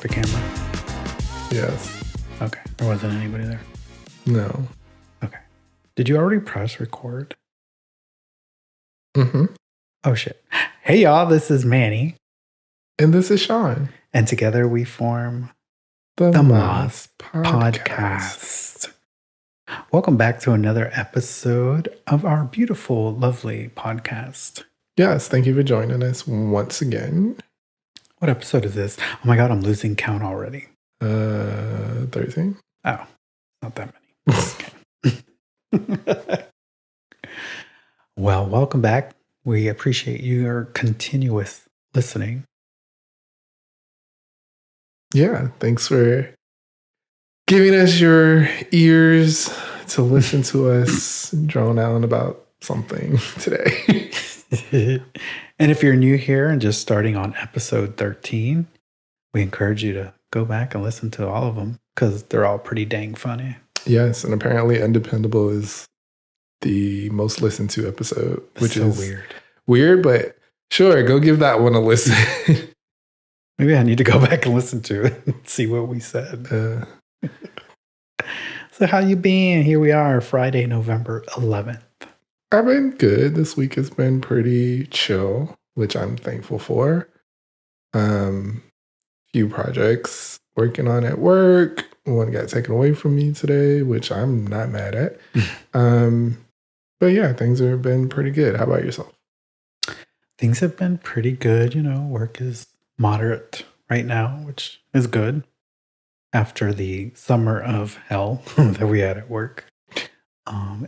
the camera? Yes. Okay. There wasn't anybody there. No. Okay. Did you already press record? Mm-hmm. Oh, shit. Hey, y'all. This is Manny. And this is Shawn. And together we form The Moss Podcast. Welcome back to another episode of our beautiful, lovely podcast. Yes, thank you for joining us once again. What episode is this? Oh my God, I'm losing count already. 13? Oh, not that many. Okay. Well, welcome back. We appreciate your continuous listening. Yeah, thanks for giving us your ears to listen to us drone on about something today. And if you're new here and just starting on episode 13, we encourage you to go back and listen to all of them because they're all pretty dang funny. Yes, and apparently Undependable is the most listened to episode, which so is weird. Weird, but sure, go give that one a listen. Maybe I need to go back and listen to it and see what we said. So how you been? Here we are, Friday, November 11th. I've been good. This week has been pretty chill, which I'm thankful for. Few projects working on at work. One got taken away from me today, which I'm not mad at. But yeah, things have been pretty good. How about yourself? Things have been pretty good. You know, work is moderate right now, which is good after the summer of hell that we had at work.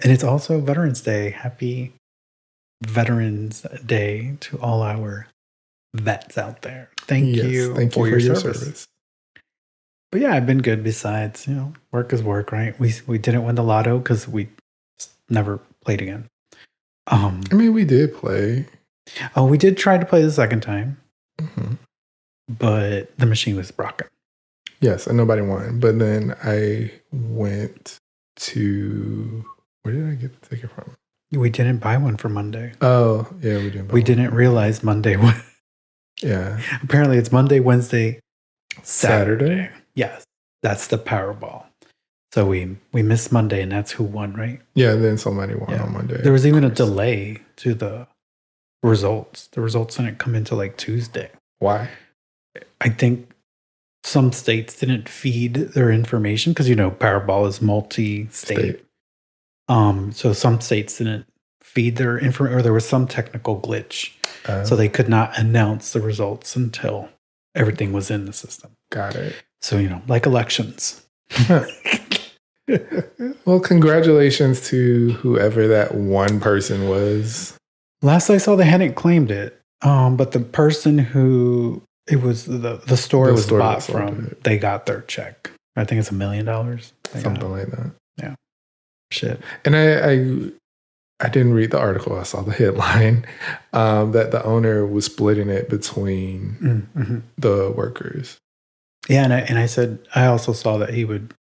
And it's also Veterans Day. Happy Veterans Day to all our vets out there. Thank you for your service. But yeah, I've been good besides, work is work, right? We didn't win the lotto because we never played again. We did play. Oh, we did try to play the second time, mm-hmm. but the machine was broken. Yes, and nobody won. But then I went to... Where did I get the ticket from? We didn't buy one for Monday. Oh, yeah, we didn't buy We didn't realize Monday was... Yeah. Apparently it's Monday, Wednesday, Saturday? Yes, that's the Powerball. So we missed Monday, and that's who won, right? Yeah, and then somebody won on Monday. There was even a delay to the results. The results didn't come into like Tuesday. Why? I think some states didn't feed their information because, Powerball is multi-state. So some states didn't feed their information, or there was some technical glitch. So they could not announce the results until everything was in the system. Got it. So, like elections. Well, congratulations to whoever that one person was. Last I saw, they hadn't claimed it. But the person who it was, the store was bought from, they got their check. I think it's $1 million. Something like that. Yeah. Shit. And I didn't read the article. I saw the headline that the owner was splitting it between the workers. Yeah, and I said I also saw that he would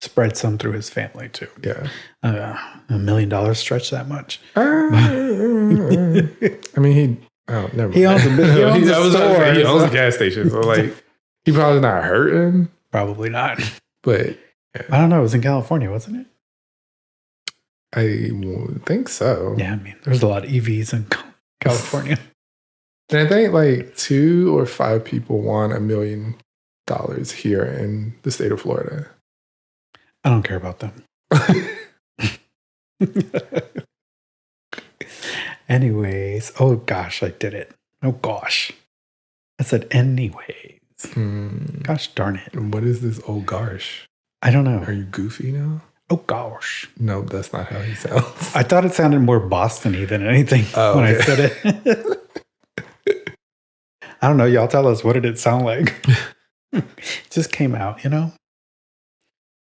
spread some through his family too. Yeah, $1 million stretch that much? Never mind. He owns a store. He owns a gas station, so he probably not hurting. Probably not. But yeah. I don't know. It was in California, wasn't it? I think so. Yeah, there's a lot of EVs in California. And I think 2 or 5 people won $1 million here in the state of Florida. I don't care about them. Anyways, oh gosh, I did it. Oh gosh. I said anyways. Gosh darn it. What is this oh gosh? I don't know. Are you goofy now? Oh gosh. No, that's not how he sounds. I thought it sounded more Boston-y than anything when I said it. I don't know. Y'all tell us. What did it sound like? It just came out,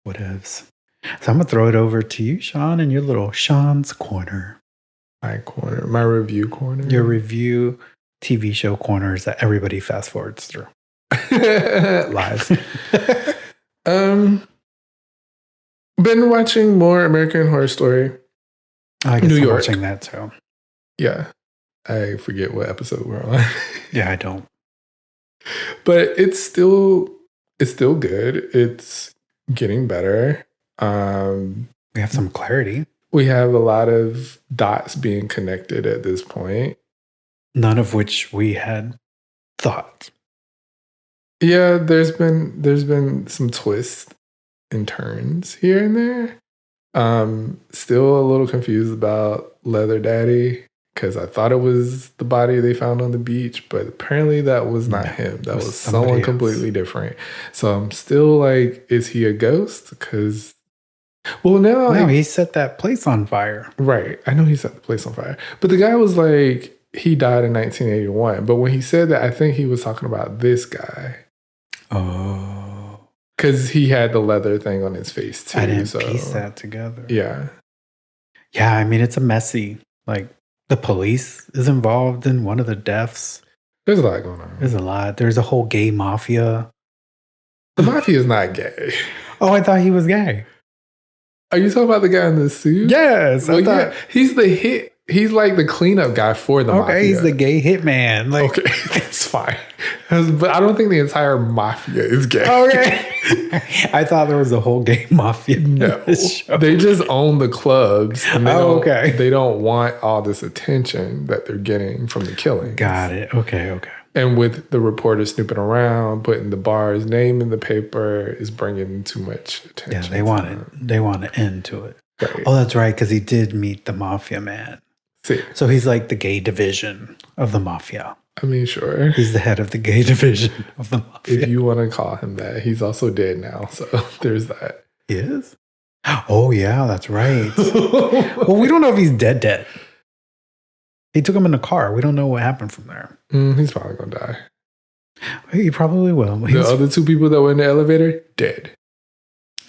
Whatevs. So I'm going to throw it over to you, Shawn, and your little Shawn's Corner. My corner. My review corner. Your review TV show corners that everybody fast forwards through. Lies. Been watching more American Horror Story. I guess I'm watching that too. Yeah. I forget what episode we're on. Yeah, I don't. But it's still It's still good. It's getting better. We have some clarity. We have a lot of dots being connected at this point. None of which we had thought. Yeah, there's been some twists and turns here and there. Still a little confused about Leather Daddy because I thought it was the body they found on the beach, but apparently that was not him. That was someone completely different. So I'm still like, is he a ghost? Because, well, now no, he set that place on fire. Right, I know he set the place on fire, but the guy was like, he died in 1981. But when he said that, I think he was talking about this guy. Oh. Because he had the leather thing on his face too. I didn't piece that together. Yeah. Yeah, I mean, it's a messy, like, the police is involved in one of the deaths. There's a lot going on. There's a lot. There's a whole gay mafia. The mafia is not gay. Oh, I thought he was gay. Are you talking about the guy in the suit? Yes. Well, yeah, he's the hit. He's like the cleanup guy for the mafia. Okay, he's the gay hitman. Like, okay, that's fine. But I don't think the entire mafia is gay. Okay. I thought there was a whole gay mafia. No. They just own the clubs. And they don't want all this attention that they're getting from the killing. Got it. Okay. And with the reporter snooping around, putting the bar's name in the paper is bringing too much attention. Yeah, they want an end to it. Right. Oh, that's right, because he did meet the mafia man. See. So he's like the gay division of the mafia. I mean, sure. He's the head of the gay division of the mafia. If you want to call him that. He's also dead now, so there's that. He is? Oh, yeah, that's right. Well, we don't know if he's dead. He took him in a car. We don't know what happened from there. He's probably going to die. He probably will. The other two people that were in the elevator, dead.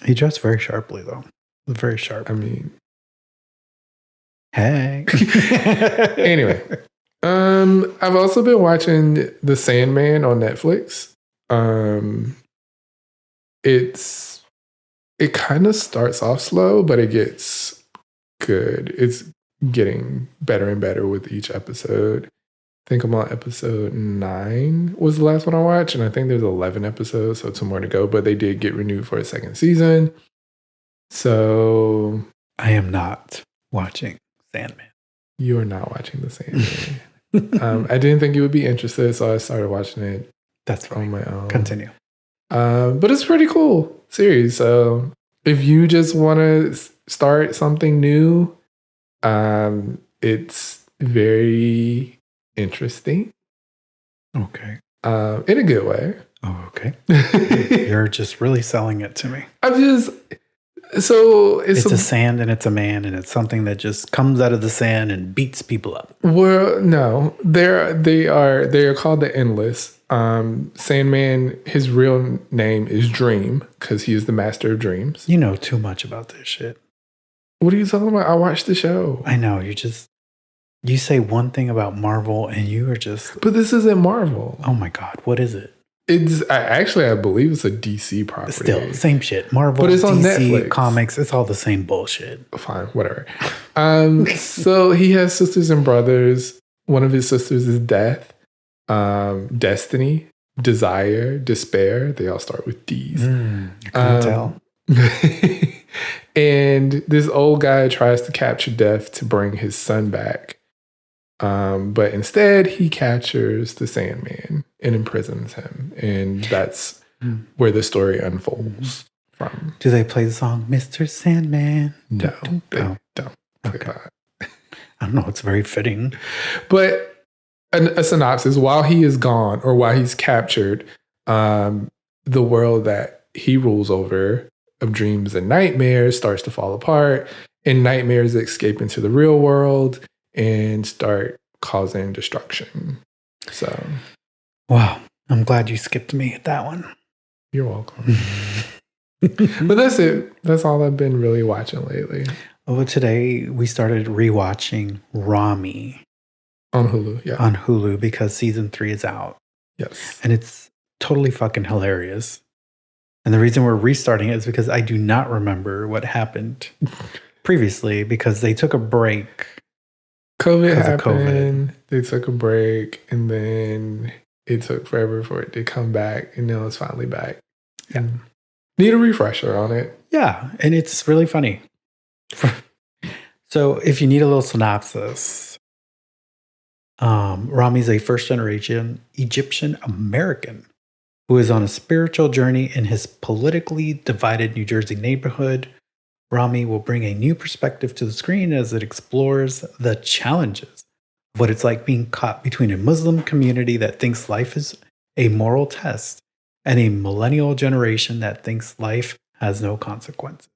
He dressed very sharply, though. Very sharp. I mean... Hey. Anyway. I've also been watching The Sandman on Netflix. It kind of starts off slow, but it gets good. It's getting better and better with each episode. I think I'm on episode 9 was the last one I watched, and I think there's 11 episodes, so 2 more to go, but they did get renewed for a second season. So I am not watching Sandman. You are not watching The Sandman. I didn't think you would be interested, so I started watching it. That's fine. On my own. Continue. But it's a pretty cool series. So if you just want to start something new, it's very interesting. Okay. In a good way. Oh, okay. You're just really selling it to me. So it's a sand and it's a man and it's something that just comes out of the sand and beats people up. Well, no, they are called the Endless. Sandman, his real name is Dream because he is the master of dreams. You know too much about this shit. What are you talking about? I watched the show. I know. You say one thing about Marvel and you are just... But this isn't Marvel. Oh my God. What is it? I believe it's a DC property. Still, same shit. Marvel, but it's on DC, Netflix. Comics, it's all the same bullshit. Fine, whatever. So he has sisters and brothers. One of his sisters is Death, Destiny, Desire, Despair. They all start with D's. I couldn't tell. And this old guy tries to capture Death to bring his son back. But instead, he captures the Sandman and imprisons him. And that's where the story unfolds from. Do they play the song, Mr. Sandman? No, they don't play that. I don't know. It's very fitting. But a synopsis, while he is gone or while he's captured, the world that he rules over of dreams and nightmares starts to fall apart. And nightmares escape into the real world and start causing destruction. So, wow, I'm glad you skipped me at that one. You're welcome. But that's it. That's all I've been really watching lately. Well, today we started rewatching Ramy on Hulu. Yeah, on Hulu because season 3 is out. Yes, and it's totally fucking hilarious. And the reason we're restarting it is because I do not remember what happened previously because they took a break. COVID happened. They took a break, and then it took forever for it to come back, and now it's finally back. Yeah. Need a refresher on it. Yeah, and it's really funny. So if you need a little synopsis, Ramy's a first-generation Egyptian American who is on a spiritual journey in his politically divided New Jersey neighborhood. Ramy will bring a new perspective to the screen as it explores the challenges of what it's like being caught between a Muslim community that thinks life is a moral test and a millennial generation that thinks life has no consequences.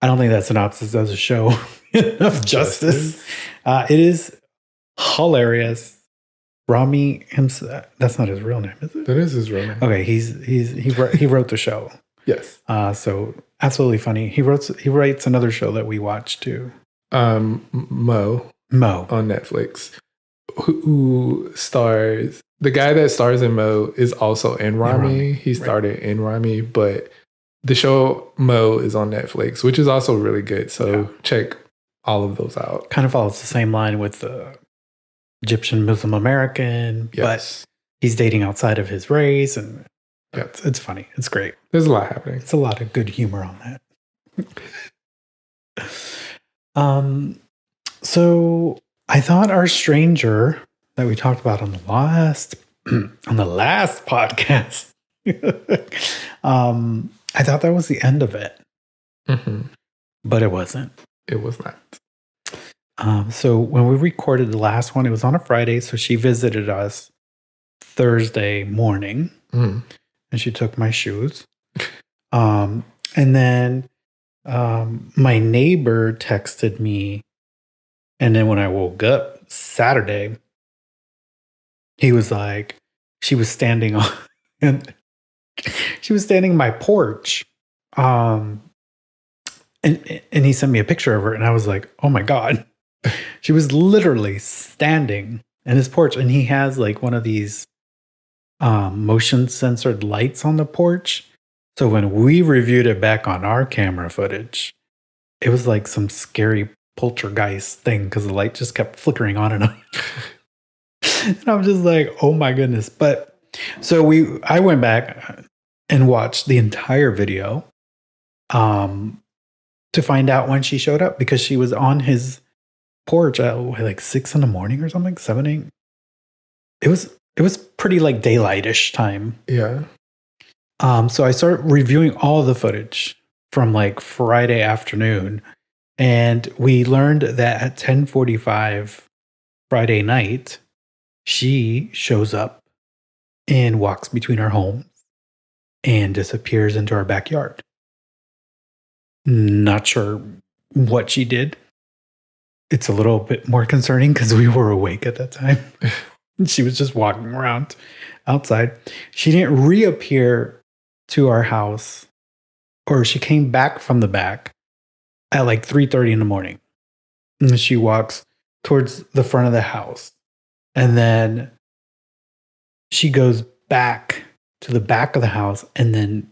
I don't think that synopsis does a show enough justice. It is hilarious. Ramy himself, that's not his real name, is it? That is his real name. Okay, he wrote the show. Yes. So absolutely funny. He writes another show that we watch too. Mo on Netflix, who stars, the guy that stars in Mo is also in Ramy. He started in Ramy, but the show Mo is on Netflix, which is also really good. So check all of those out. Kind of follows the same line with the Egyptian Muslim American, but he's dating outside of his race, and it's funny. It's great. There's a lot happening. It's a lot of good humor on that. So I thought our stranger that we talked about on the last podcast, I thought that was the end of it, but it wasn't. It was not. So when we recorded the last one, it was on a Friday. So she visited us Thursday morning, and she took my shoes. And then my neighbor texted me, and then when I woke up Saturday, he was like, she was standing on my porch. And he sent me a picture of her, and I was like, oh my God. She was literally standing in his porch, and he has like one of these motion censored lights on the porch. So when we reviewed it back on our camera footage, it was like some scary poltergeist thing because the light just kept flickering on and on. And I was just like, oh my goodness. But so I went back and watched the entire video to find out when she showed up, because she was on his porch at like 6 a.m. or something, 7, 8. It was pretty like daylightish time. Yeah. So I started reviewing all the footage from like Friday afternoon, and we learned that at 10:45 Friday night, she shows up and walks between our homes and disappears into our backyard. Not sure what she did. It's a little bit more concerning because we were awake at that time. She was just walking around outside. She didn't reappear to our house, or she came back from the back at like 3:30 in the morning. And she walks towards the front of the house. And then she goes back to the back of the house and then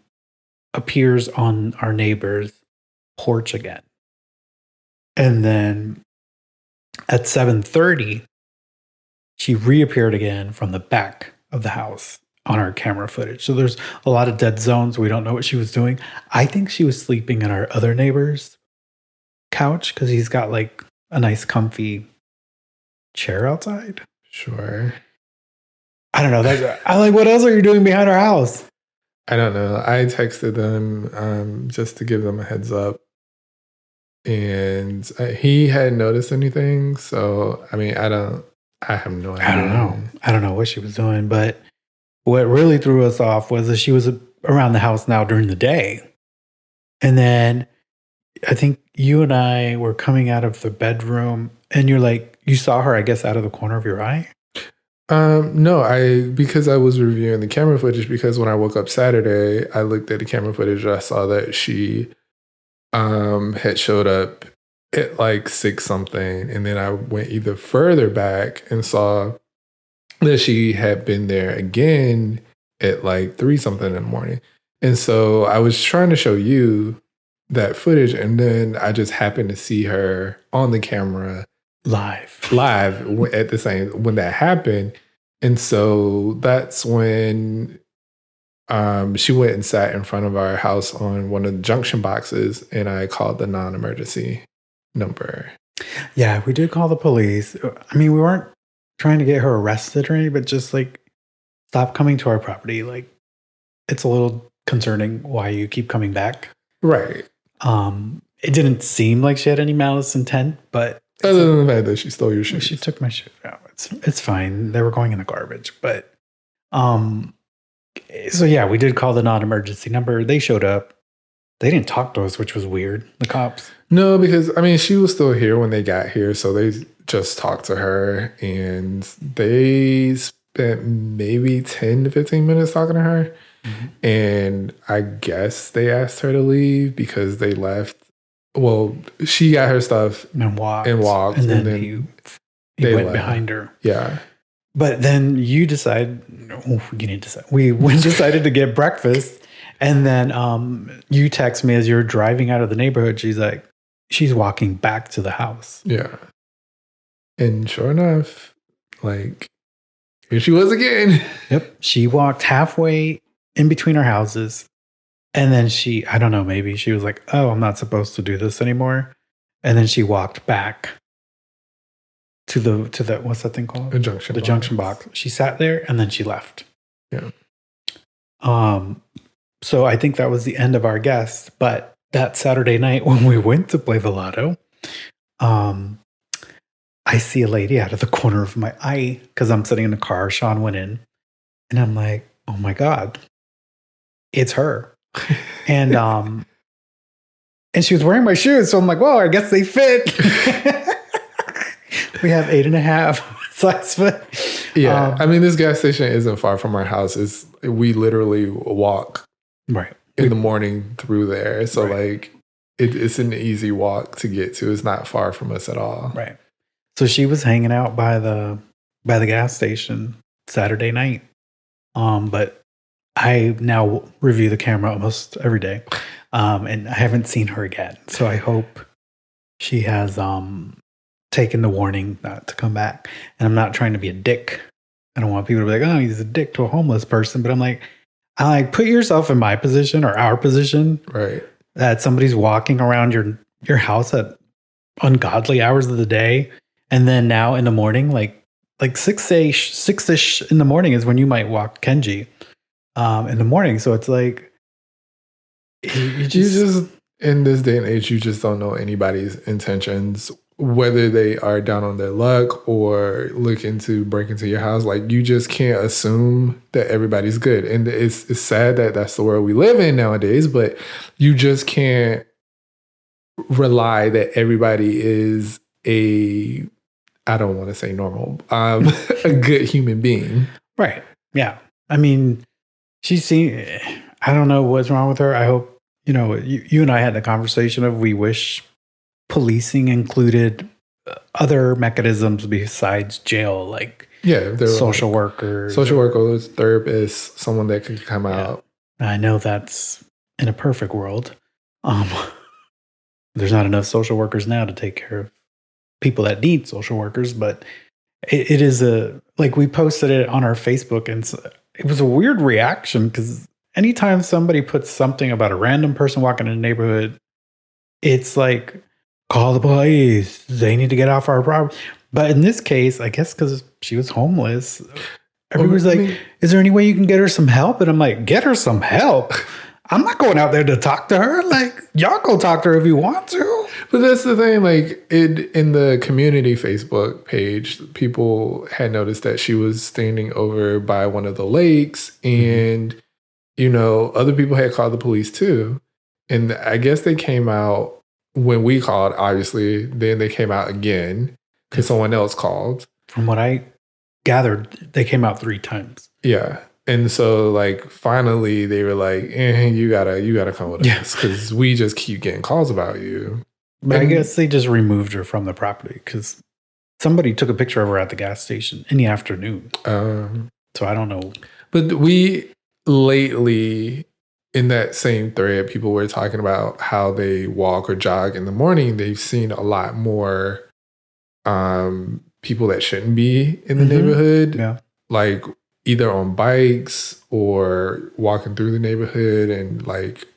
appears on our neighbor's porch again. And then at 7:30, she reappeared again from the back of the house on our camera footage. So there's a lot of dead zones. We don't know what she was doing. I think she was sleeping in our other neighbor's couch because he's got like a nice comfy chair outside. Sure. I don't know. I like, what else are you doing behind our house? I don't know. I texted them just to give them a heads up. And he hadn't noticed anything. So, I mean, I have no idea. I don't know what she was doing, but what really threw us off was that she was around the house now during the day. And then I think you and I were coming out of the bedroom, and you're like, you saw her, I guess, out of the corner of your eye? No, because I was reviewing the camera footage, because when I woke up Saturday, I looked at the camera footage and I saw that she had showed up at like 6 something, and then I went either further back and saw that she had been there again at like 3 something in the morning. And so I was trying to show you that footage, and then I just happened to see her on the camera live at the same when that happened. And so that's when She went and sat in front of our house on one of the junction boxes, and I called the non-emergency number. Yeah, we did call the police. I mean, we weren't trying to get her arrested or anything, but just like stop coming to our property. Like, it's a little concerning why you keep coming back. Right. It didn't seem like she had any malice intent, but other than the fact that she stole your shoes. She took my shoes out. It's fine. They were going in the garbage, but so yeah, we did call the non-emergency number. They showed up. They didn't talk to us, which was weird. The cops. No, because I mean, she was still here when they got here, so they just talked to her, and they spent maybe 10 to 15 minutes talking to her. Mm-hmm. And I guess they asked her to leave because they left. Well, she got her stuff and walked, and then he went behind her. Yeah. But then you decided, we decided to get breakfast. And then you text me as you're driving out of the neighborhood. She's like, she's walking back to the house. Yeah. And sure enough, like, here she was again. Yep. She walked halfway in between our houses. And then I don't know, maybe she was like, oh, I'm not supposed to do this anymore. And then she walked back to the what's that thing called? The junction box. Junction box. She sat there and then she left. Yeah. So I think that was the end of our guest. But that Saturday night when we went to play the lotto, I see a lady out of the corner of my eye because I'm sitting in the car. Shawn went in, and I'm like, oh my God, it's her. And she was wearing my shoes, so I'm like, well, I guess they fit. We have 8.5 size fit. Yeah, I mean, this gas station isn't far from our house. We literally walk in the morning through there, so like it's an easy walk to get to. It's not far from us at all. Right. So she was hanging out by the gas station Saturday night. But I now review the camera almost every day, and I haven't seen her again. So I hope she has taken the warning not to come back. And I'm not trying to be a dick. I don't want people to be like, oh, he's a dick to a homeless person. But I'm like, put yourself in my position or our position. Right. That somebody's walking around your house at ungodly hours of the day. And then now in the morning, like 6-ish in the morning is when you might walk Kenji. In the morning. So it's like you just in this day and age, you just don't know anybody's intentions, whether they are down on their luck or looking to break into your house. Like, you just can't assume that everybody's good. And it's sad that that's the world we live in nowadays, but you just can't rely that everybody is I don't want to say normal, a good human being. Right. Yeah. I mean, I don't know what's wrong with her. I hope, you and I had the conversation of we wish policing included other mechanisms besides jail, like social workers, therapists, someone that could come out. I know that's in a perfect world. There's not enough social workers now to take care of people that need social workers, but it is we posted it on our Facebook, and it was a weird reaction because anytime somebody puts something about a random person walking in the neighborhood, it's like, call the police. They need to get off our property. But in this case, I guess because she was homeless, everybody's like, is there any way you can get her some help? And I'm like, get her some help? I'm not going out there to talk to her. Like, y'all go talk to her if you want to. But that's the thing. Like, in the community Facebook page, people had noticed that she was standing over by one of the lakes, and other people had called the police too. And I guess they came out when we called. Obviously, then they came out again because someone else called. From what I gathered, they came out 3 times. Yeah. And so, like, finally, they were like, you gotta come with us because we just keep getting calls about you. But I guess they just removed her from the property because somebody took a picture of her at the gas station in the afternoon. So I don't know. But we lately, in that same thread, people were talking about how they walk or jog in the morning. They've seen a lot more people that shouldn't be in the neighborhood. Yeah. Like, either on bikes or walking through the neighborhood, and like,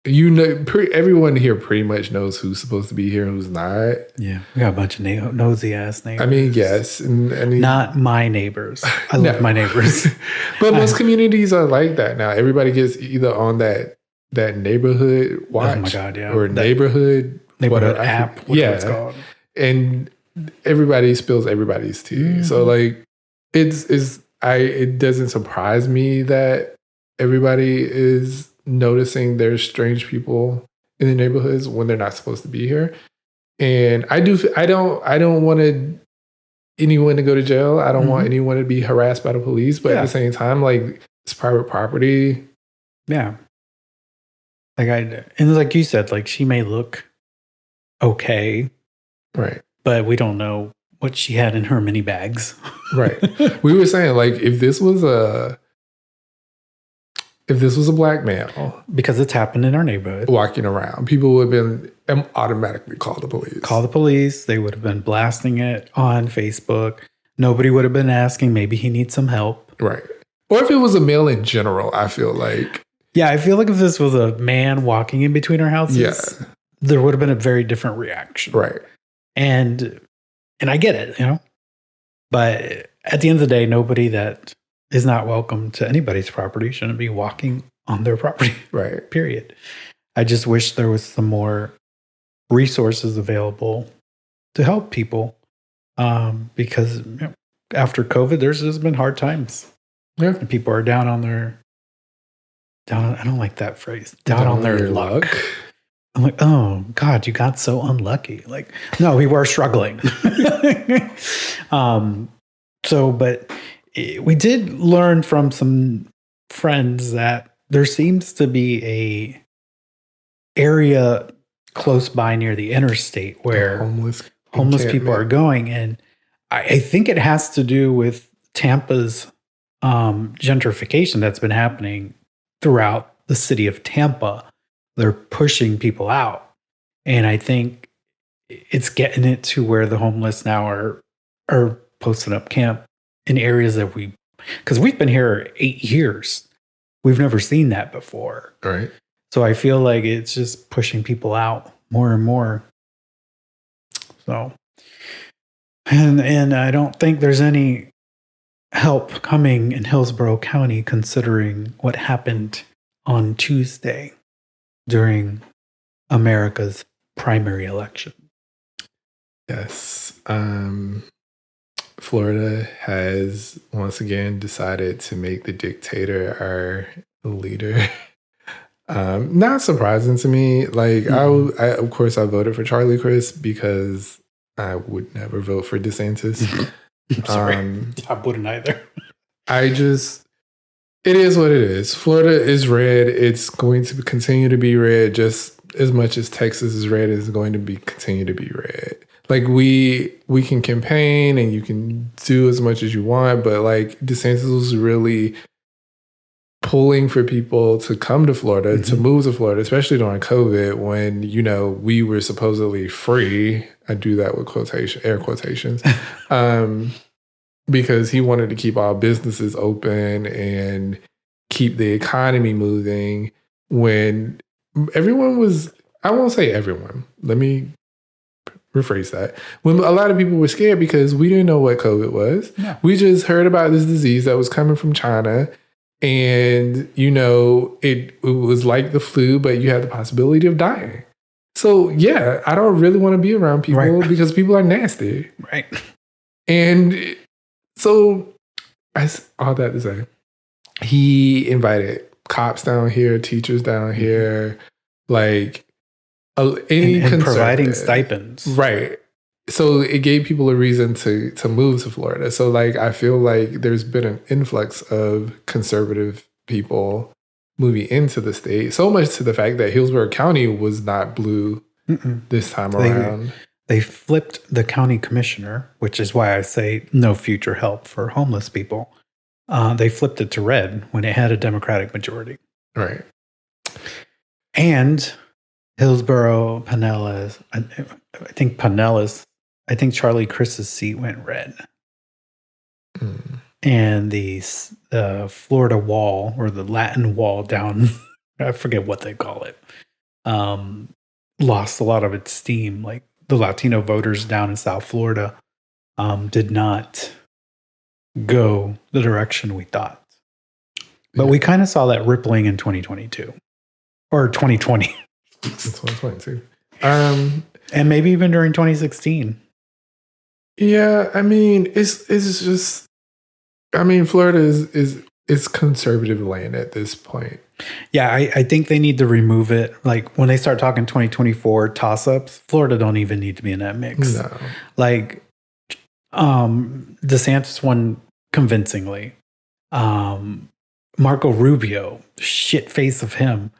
you know, everyone here pretty much knows who's supposed to be here and who's not. Yeah, we got a bunch of nosy ass neighbors. I mean, yes, and I mean, not my neighbors. I love my neighbors, but most communities are like that now. Everybody gets either on that neighborhood watch, oh my God, yeah, or neighborhood app, whatever it's called, and everybody spills everybody's tea. Mm-hmm. So like, it doesn't surprise me that everybody is noticing there's strange people in the neighborhoods when they're not supposed to be here. And I don't want anyone to go to jail. I don't want anyone to be harassed by the police, but at the same time, like, it's private property. Yeah. And like you said, like, she may look okay. Right. But we don't know what she had in her mini bags. Right. We were saying, like, if this was a black male, because it's happened in our neighborhood, walking around, people would have been automatically called the police. Call the police. They would have been blasting it on Facebook. Nobody would have been asking, maybe he needs some help. Right. Or if it was a male in general, I feel like. Yeah, I feel like if this was a man walking in between our houses, there would have been a very different reaction. Right. And I get it, you know. But at the end of the day, nobody that is not welcome to anybody's property shouldn't be walking on their property. Right. Period. I just wish there was some more resources available to help people, because after COVID, there's just been hard times. Yeah. And people are down on their I don't like that phrase. Down on their luck. I'm like, oh God, you got so unlucky. Like, no, we were struggling. But we did learn from some friends that there seems to be a area close by near the interstate where homeless people are going. And I think it has to do with Tampa's gentrification that's been happening throughout the city of Tampa. They're pushing people out. And I think it's getting it to where the homeless now are posting up camp in areas that because we've been here 8 years. We've never seen that before. Right. So I feel like it's just pushing people out more and more. So, and I don't think there's any help coming in Hillsborough County considering what happened on Tuesday during America's primary election. Yes. Florida has once again decided to make the dictator our leader. Not surprising to me. Like, I of course I voted for Charlie Crist because I would never vote for DeSantis. I'm sorry, I wouldn't either. It is what it is. Florida is red. It's going to continue to be red just as much as Texas is red. It's going to continue to be red. Like, we can campaign and you can do as much as you want, but like, DeSantis was really pulling for people to come to Florida, to move to Florida, especially during COVID when, you know, we were supposedly free. I do that with air quotations. Because he wanted to keep all businesses open and keep the economy moving when everyone was, I won't say everyone, let me rephrase that. When a lot of people were scared because we didn't know what COVID was. Yeah. We just heard about this disease that was coming from China. And, you know, it was like the flu, but you had the possibility of dying. So, yeah, I don't really want to be around people because people are nasty. Right. And so, all that to say, he invited cops down here, teachers down here, like any and providing stipends. Right. So it gave people a reason to move to Florida. So like, I feel like there's been an influx of conservative people moving into the state, so much to the fact that Hillsborough County was not blue this time around. They flipped the county commissioner, which is why I say no future help for homeless people. They flipped it to red when it had a Democratic majority. Right. And Hillsborough, Pinellas, I think Charlie Crist's seat went red. and the Florida wall or the Latin wall down, I forget what they call it, lost a lot of its steam. Like the Latino voters down in South Florida did not go the direction we thought. But we kind of saw that rippling in 2022 or 2020. 2022. And maybe even during 2016. Yeah, I mean, it's just, I mean, Florida is conservative land at this point. Yeah, I think they need to remove it. Like when they start talking 2024 toss-ups, Florida don't even need to be in that mix. No. Like DeSantis won convincingly. Marco Rubio, shit face of him,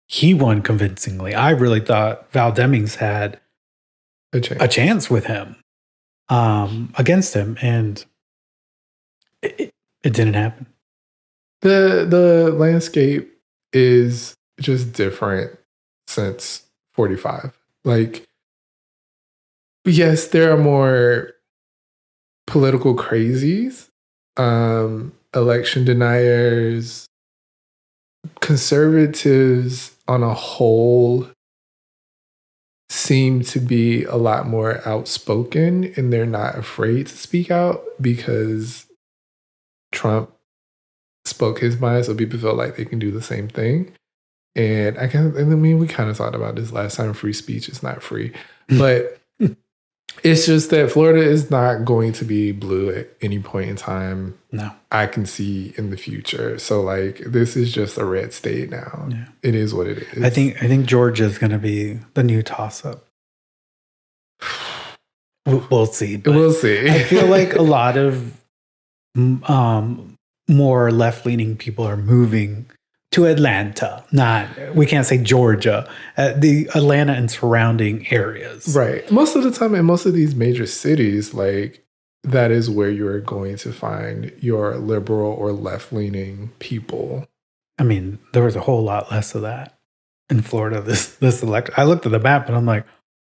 he won convincingly. I really thought Val Demings had a chance with him, against him, and it didn't happen. The landscape is just different since 45. Like, yes, there are more political crazies, election deniers, conservatives on a whole seem to be a lot more outspoken, and they're not afraid to speak out because Trump spoke his mind, so people feel like they can do the same thing. And I mean, we kind of talked about this last time. Free speech is not free, but it's just that Florida is not going to be blue at any point in time. No, I can see in the future. So like, this is just a red state now. Yeah. It is what it is. I think Georgia is going to be the new toss-up. We'll see. We'll see. I feel like a lot of more left-leaning people are moving to Atlanta. We can't say Georgia, the Atlanta and surrounding areas. Right. Most of the time in most of these major cities, like, that is where you're going to find your liberal or left-leaning people. I mean, there was a whole lot less of that in Florida this election. I looked at the map and I'm like,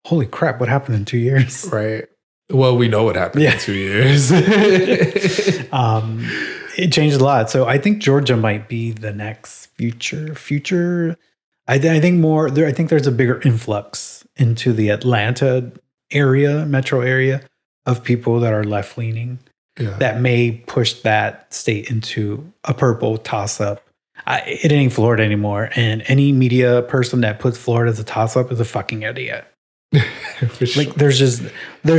holy crap, what happened in 2 years? Right. Well, we know what happened in 2 years. It changed a lot. So I think Georgia might be the next future. I think more there. I think there's a bigger influx into the Atlanta area, metro area, of people that are left leaning. Yeah. That may push that state into a purple toss up. It ain't Florida anymore, and any media person that puts Florida as a toss up is a fucking idiot. Sure. Like there's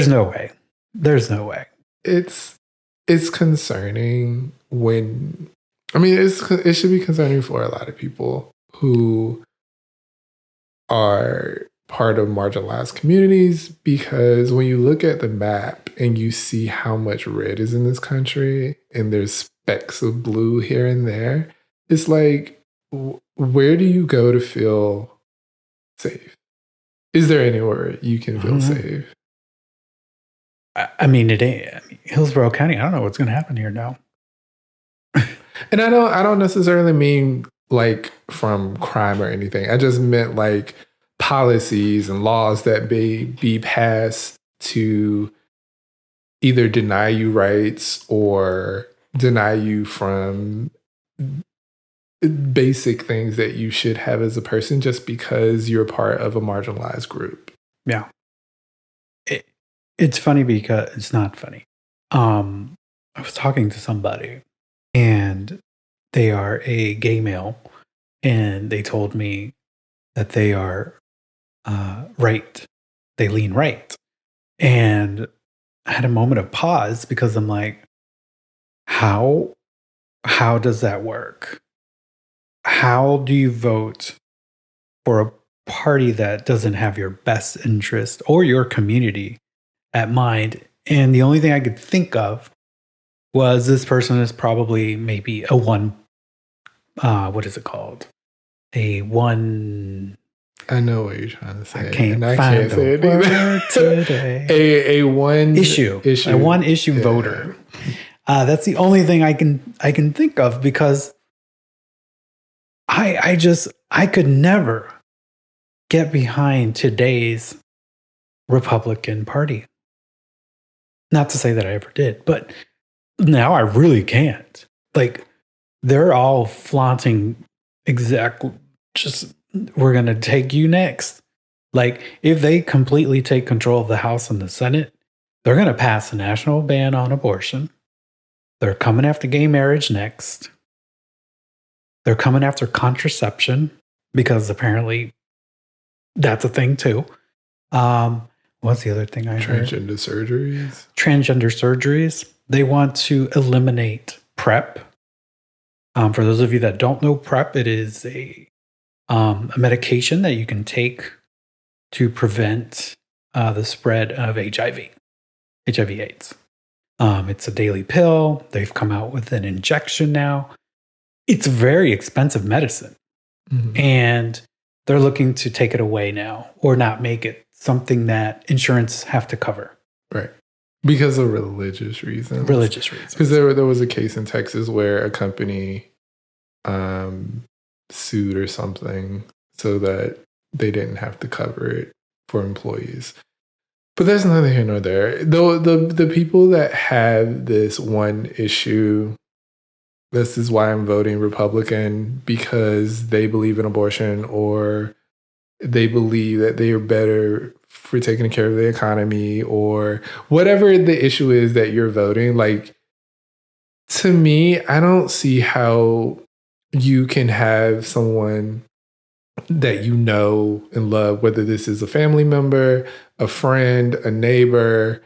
no way. There's no way. It's concerning when, I mean, it should be concerning for a lot of people who are part of marginalized communities, because when you look at the map and you see how much red is in this country and there's specks of blue here and there, it's like, where do you go to feel safe? Is there anywhere you can feel safe? I mean, Hillsborough County, I don't know what's going to happen here now. And I don't necessarily mean like from crime or anything. I just meant like policies and laws that may be passed to either deny you rights or deny you from basic things that you should have as a person just because you're part of a marginalized group. Yeah. It's funny because it's not funny. I was talking to somebody and they are a gay male, and they told me that they are right. They lean right. And I had a moment of pause because I'm like, how does that work? How do you vote for a party that doesn't have your best interest or your community at mind? And the only thing I could think of was this person is probably maybe a one, what is it called? A one. I know what you're trying to say. I can't say it either. Today. A one issue. A one issue voter. That's the only thing I can think of, because I could never get behind today's Republican Party. Not to say that I ever did, but now I really can't. Like, they're all flaunting exactly just, we're going to take you next. Like, if they completely take control of the House and the Senate, they're going to pass a national ban on abortion. They're coming after gay marriage next. They're coming after contraception because apparently that's a thing too. What's the other thing I heard? Transgender surgeries. Transgender surgeries. They want to eliminate PrEP. For those of you that don't know PrEP, it is a medication that you can take to prevent the spread of HIV/AIDS. It's a daily pill. They've come out with an injection now. It's very expensive medicine. Mm-hmm. And they're looking to take it away now or not make it something that insurance have to cover. Right. Because of religious reasons. Religious reasons. Because there was a case in Texas where a company sued or something so that they didn't have to cover it for employees. But that's neither here nor there. Though the people that have this one issue, this is why I'm voting Republican, because they believe in abortion or they believe that they are better for taking care of the economy or whatever the issue is that you're voting. Like, to me, I don't see how you can have someone that you know and love, whether this is a family member, a friend, a neighbor,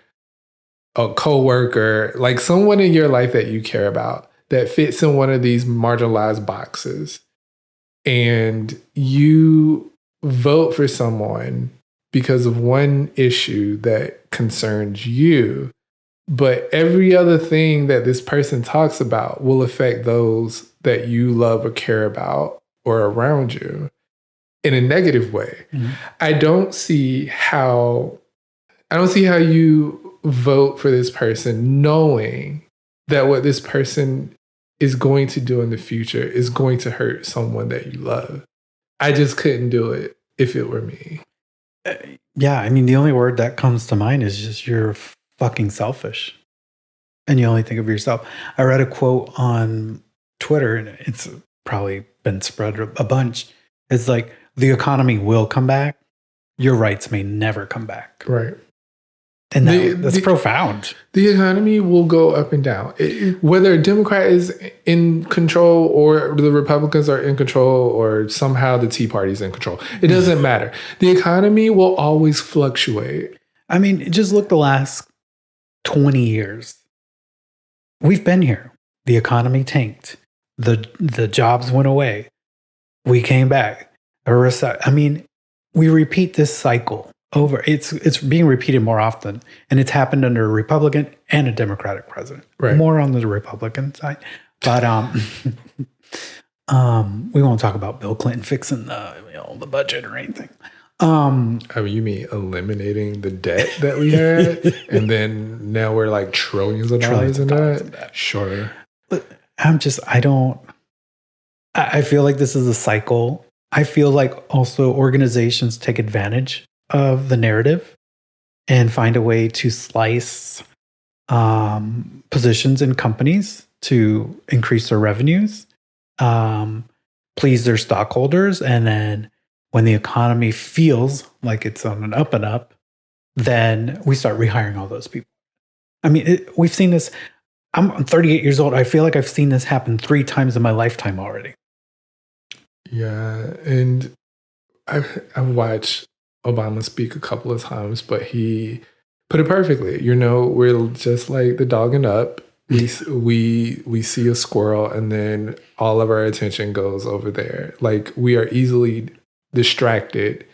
a coworker, like someone in your life that you care about that fits in one of these marginalized boxes, and you vote for someone because of one issue that concerns you, but every other thing that this person talks about will affect those that you love or care about or around you in a negative way. Mm-hmm. I don't see how you vote for this person knowing that what this person is going to do in the future is going to hurt someone that you love. I just couldn't do it if it were me. Yeah, I mean, the only word that comes to mind is just you're fucking selfish. And you only think of yourself. I read a quote on Twitter, and it's probably been spread a bunch. It's like, the economy will come back. Your rights may never come back. Right. And that's profound. The economy will go up and down. Whether a Democrat is in control or the Republicans are in control or somehow the Tea Party is in control, it doesn't matter. The economy will always fluctuate. I mean, just look the last 20 years. We've been here. The economy tanked. The jobs went away. We came back. I mean, we repeat this cycle over. It's being repeated more often, and it's happened under a Republican and a Democratic president. Right. More on the Republican side, but we won't talk about Bill Clinton fixing the budget or anything. I mean, you mean eliminating the debt that we had, and then now we're like trillions of dollars in that? Sure. But I feel like this is a cycle. I feel like also organizations take advantage of the narrative and find a way to slice positions in companies to increase their revenues, please their stockholders, and then when the economy feels like it's on an up and up, then we start rehiring all those people. I mean, we've seen this. I'm 38 years old. I feel like I've seen this happen 3 times in my lifetime already. Yeah, and I've watched Obama speak a couple of times, but he put it perfectly. We're just like the dog and Up. We see a squirrel, and then all of our attention goes over there. Like, we are easily distracted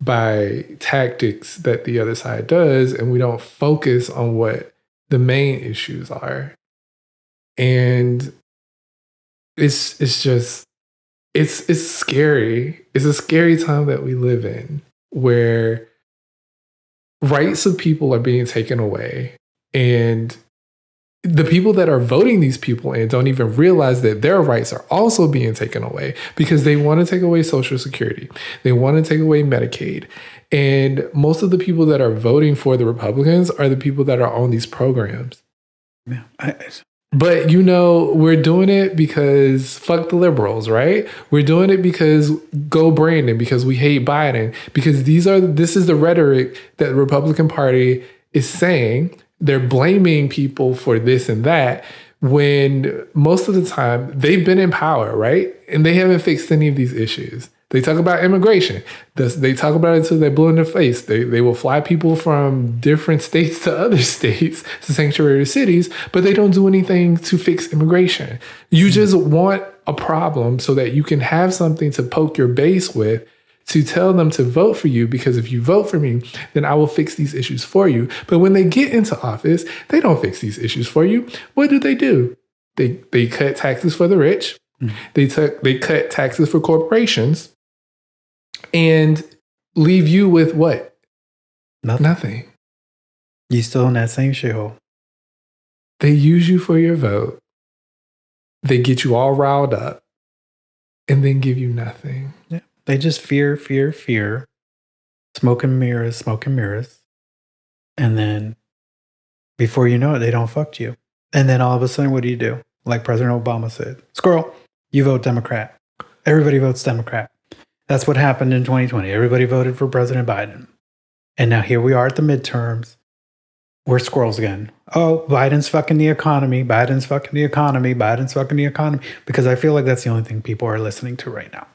by tactics that the other side does, and we don't focus on what the main issues are. And it's just it's scary. It's a scary time that we live in, where rights of people are being taken away, and the people that are voting these people in don't even realize that their rights are also being taken away, because they want to take away Social Security. They want to take away Medicaid. And most of the people that are voting for the Republicans are the people that are on these programs. Yeah, But you know, we're doing it because fuck the liberals, right? We're doing it because go Brandon, because we hate Biden, because this is the rhetoric that the Republican Party is saying. They're blaming people for this and that when most of the time they've been in power, right? And they haven't fixed any of these issues. They talk about immigration. They talk about it until they're blue in the face. They will fly people from different states to other states to sanctuary cities, but they don't do anything to fix immigration. You just want a problem so that you can have something to poke your base with to tell them to vote for you, because if you vote for me, then I will fix these issues for you. But when they get into office, they don't fix these issues for you. What do? They cut taxes for the rich. They cut taxes for corporations and leave you with what? Nothing. You still in that same shithole. They use you for your vote. They get you all riled up and then give you nothing. Yeah. They just fear. Smoke and mirrors. And then before you know it, they don't fuck you. And then all of a sudden, what do? Like President Obama said, squirrel, you vote Democrat. Everybody votes Democrat. That's what happened in 2020. Everybody voted for President Biden. And now here we are at the midterms. We're squirrels again. Oh, Biden's fucking the economy. Because I feel like that's the only thing people are listening to right now.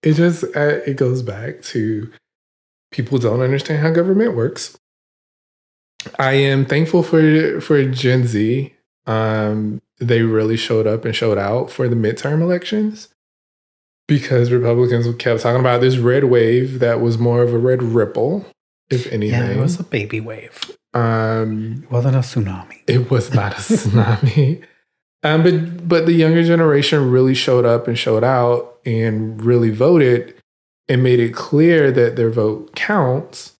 It goes back to people don't understand how government works. I am thankful for Gen Z. They really showed up and showed out for the midterm elections, because Republicans kept talking about this red wave that was more of a red ripple, if anything. Yeah, it was a baby wave. It wasn't a tsunami. It was not a tsunami. But the younger generation really showed up and showed out and really voted and made it clear that their vote counts,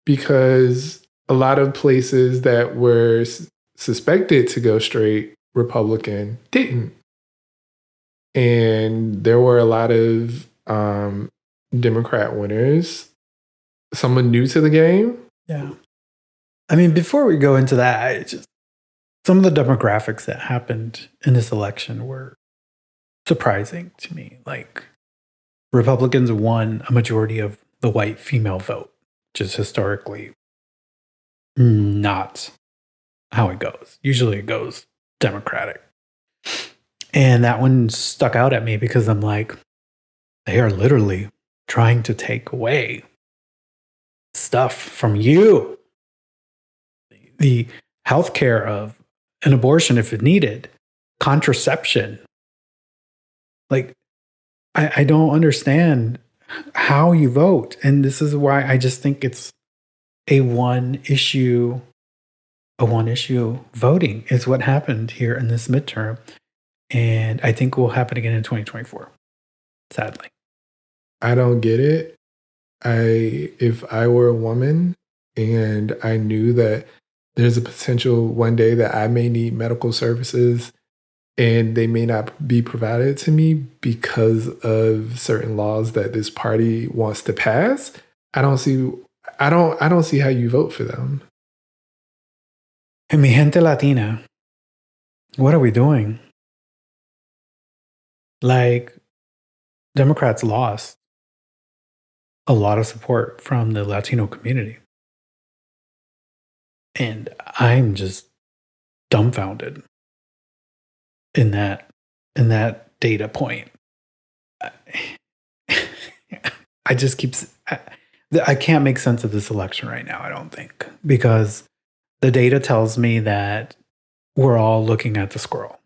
because a lot of places that were suspected to go straight Republican didn't. And there were a lot of Democrat winners. Someone new to the game. Yeah. I mean, before we go into that, some of the demographics that happened in this election were surprising to me. Like, Republicans won a majority of the white female vote, which is historically not how it goes. Usually it goes Democratic. And that one stuck out at me because I'm like, they are literally trying to take away stuff from you. The healthcare of an abortion if it needed, contraception. Like, I don't understand how you vote. And this is why I just think it's a one issue voting is what happened here in this midterm. And I think will happen again in 2024, sadly. I don't get it. If I were a woman and I knew that there's a potential one day that I may need medical services and they may not be provided to me because of certain laws that this party wants to pass, I don't see how you vote for them. And mi gente latina, what are we doing? Like, Democrats lost a lot of support from the Latino community. And I'm just dumbfounded in that data point. I just I can't make sense of this election right now, I don't think, because the data tells me that we're all looking at the squirrel.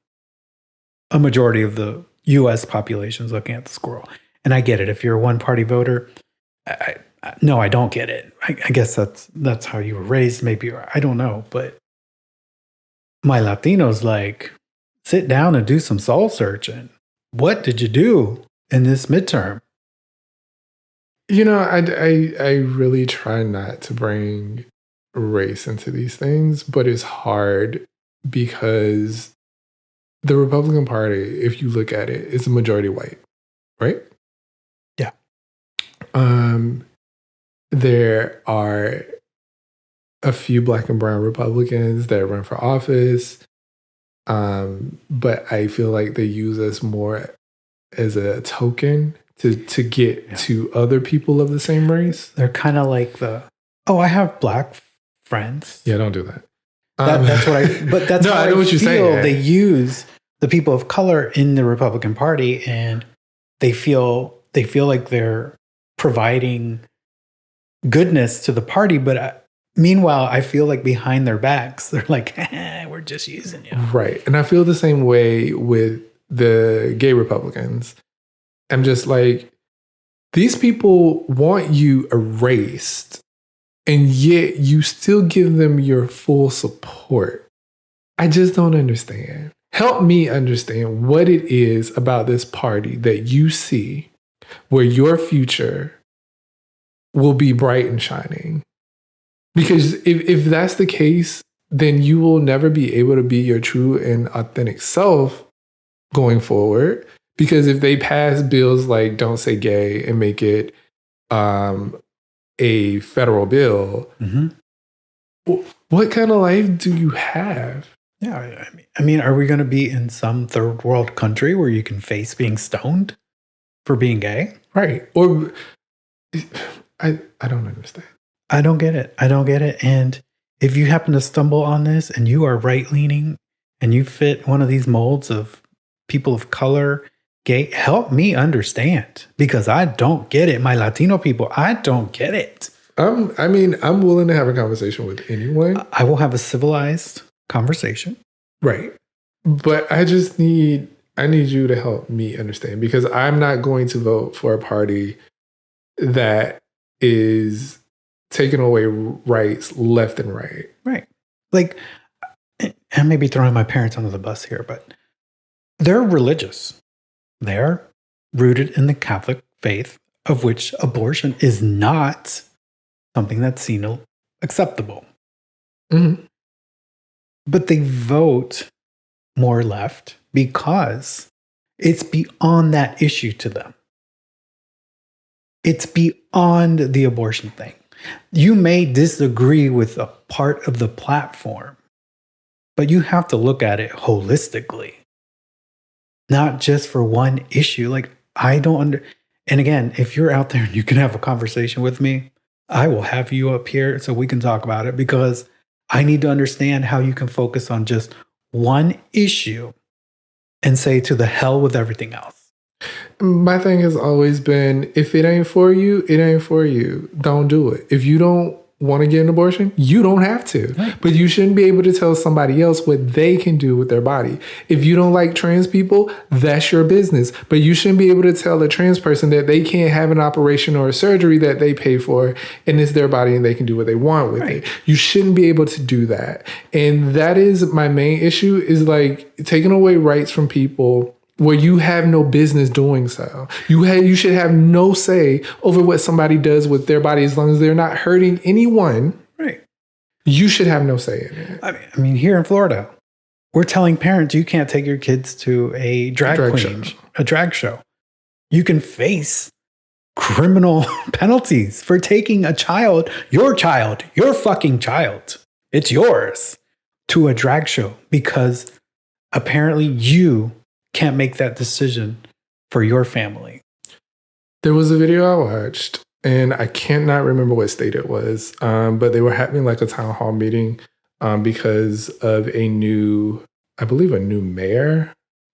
A majority of the US population is looking at the squirrel. And I get it. If you're a one-party voter, no, I don't get it. I guess that's how you were raised, maybe. I don't know. But my Latinos, like, sit down and do some soul searching. What did you do in this midterm? You know, I really try not to bring race into these things, but it's hard because the Republican Party, if you look at it, is a majority white, right? Yeah. There are a few Black and brown Republicans that run for office. But I feel like they use us more as a token to get to other people of the same race. They're kind of like I have black friends. Yeah, don't do that. That's what but that's no, how I know what you're saying. They use the people of color in the Republican Party, and they feel like they're providing goodness to the party. But meanwhile, I feel like behind their backs, they're like, we're just using you. Right. And I feel the same way with the gay Republicans. I'm just like, these people want you erased, and yet you still give them your full support. I just don't understand. Help me understand what it is about this party that you see where your future will be bright and shining. Because if that's the case, then you will never be able to be your true and authentic self going forward. Because if they pass bills like Don't Say Gay and make it a federal bill, what kind of life do you have? Yeah, I mean, are we going to be in some third world country where you can face being stoned for being gay? Right. Or I don't understand. I don't get it. And if you happen to stumble on this and you are right-leaning and you fit one of these molds of people of color, gay, help me understand, because I don't get it. My Latino people, I don't get it. I'm willing to have a conversation with anyone. I will have a civilized conversation. Right. But I need you to help me understand, because I'm not going to vote for a party that is taking away rights left and right. Right. Like, I may be throwing my parents under the bus here, but they're religious. They're rooted in the Catholic faith, of which abortion is not something that's seen acceptable. Mm-hmm. But they vote more left because it's beyond that issue to them. It's beyond the abortion thing. You may disagree with a part of the platform, but you have to look at it holistically, not just for one issue. Like, I don't and again, if you're out there and you can have a conversation with me, I will have you up here so we can talk about it, because I need to understand how you can focus on just one issue and say to the hell with everything else. My thing has always been, if it ain't for you, it ain't for you. Don't do it. If you don't want to get an abortion, you don't have to. Right. But you shouldn't be able to tell somebody else what they can do with their body. If you don't like trans people, that's your business. But you shouldn't be able to tell a trans person that they can't have an operation or a surgery that they pay for, and it's their body and they can do what they want with it. You shouldn't be able to do that. And that is my main issue, is like taking away rights from people where you have no business doing so. You should have no say over what somebody does with their body, as long as they're not hurting anyone. Right. You should have no say in it. I mean, here in Florida, we're telling parents you can't take your kids to a drag show. You can face criminal penalties for taking a child, your fucking child, it's yours, to a drag show, because apparently you can't make that decision for your family. There was a video I watched, and I cannot remember what state it was, but they were having like a town hall meeting because of a new mayor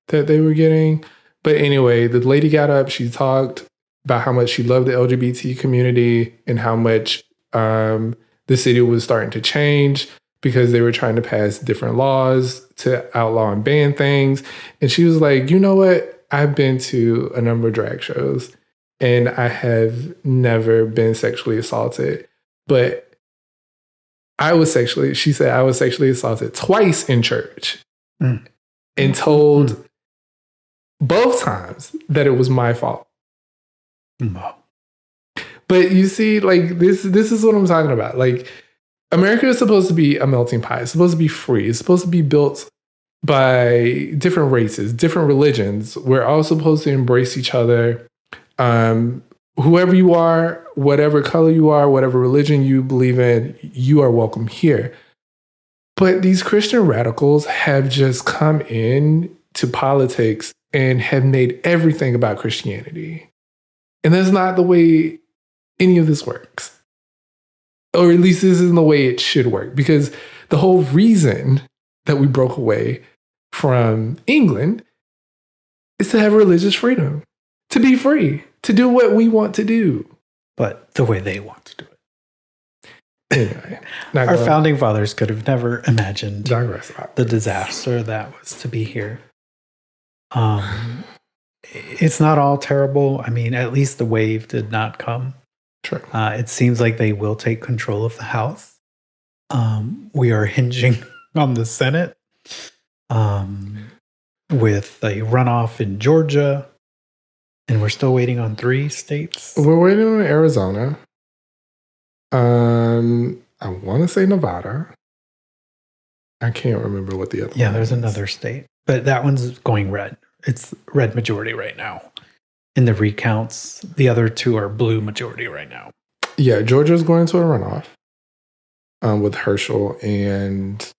that they were getting. But anyway, the lady got up, she talked about how much she loved the LGBT community and how much the city was starting to change, because they were trying to pass different laws to outlaw and ban things. And she was like, you know what? I've been to a number of drag shows and I have never been sexually assaulted. But she said I was sexually assaulted twice in church and told both times that it was my fault. No. But you see, like, this is what I'm talking about. Like, America is supposed to be a melting pot. It's supposed to be free. It's supposed to be built by different races, different religions. We're all supposed to embrace each other. Whoever you are, whatever color you are, whatever religion you believe in, you are welcome here. But these Christian radicals have just come in to politics and have made everything about Christianity. And that's not the way any of this works. Or at least this isn't the way it should work. Because the whole reason that we broke away from England is to have religious freedom, to be free, to do what we want to do. But the way they want to do it. Anyway, our founding fathers could have never imagined digress. The disaster that was to be here. It's not all terrible. I mean, at least the wave did not come. Sure. It seems like they will take control of the House. We are hinging on the Senate with a runoff in Georgia. And we're still waiting on 3 states. We're waiting on Arizona. I want to say Nevada. I can't remember what the other one is. Yeah, there's another state. But that one's going red. It's red majority right now. In the recounts, the other 2 are blue majority right now. Yeah, Georgia's going to a runoff with Herschel and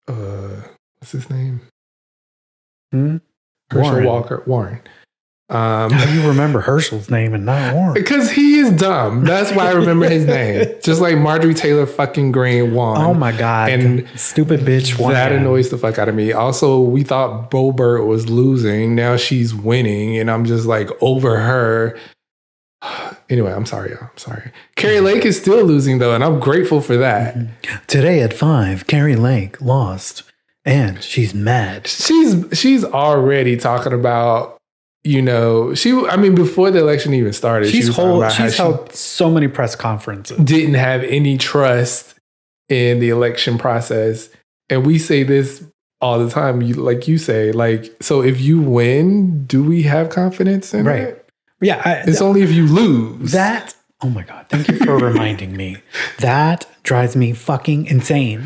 what's his name? Herschel Warren. How do you remember Herschel's name and not Warren? Because he is dumb. That's why I remember his name. Just like Marjorie Taylor fucking Greene won. Oh my God. And stupid bitch won. That annoys the fuck out of me. Also, we thought Bo Burt was losing. Now she's winning. And I'm just like over her. Anyway, I'm sorry, y'all. I'm sorry. Carrie Lake is still losing though. And I'm grateful for that. Today at 5, Carrie Lake lost. And she's mad. She's already talking about, before the election even started, she's held so many press conferences. Didn't have any trust in the election process. And we say this all the time. You say, so if you win, do we have confidence in it? Yeah. It's only if you lose. Oh my God. Thank you for reminding me. That drives me fucking insane.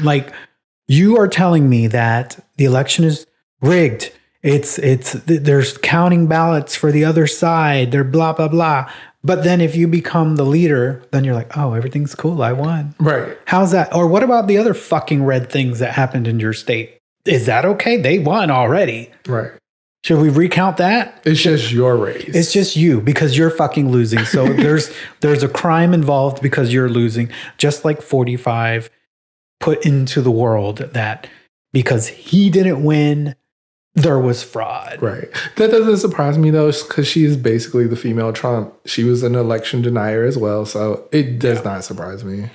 You are telling me that the election is rigged. There's counting ballots for the other side. They're blah, blah, blah. But then if you become the leader, then you're like, oh, everything's cool. I won. Right. How's that? Or what about the other fucking red things that happened in your state? Is that okay? They won already. Right. Should we recount that? It's just your race. It's just you because you're fucking losing. So there's a crime involved because you're losing. Just like 45 put into the world that because he didn't win, there was fraud. Right. That doesn't surprise me, though, because she is basically the female Trump. She was an election denier as well, so it does not surprise me.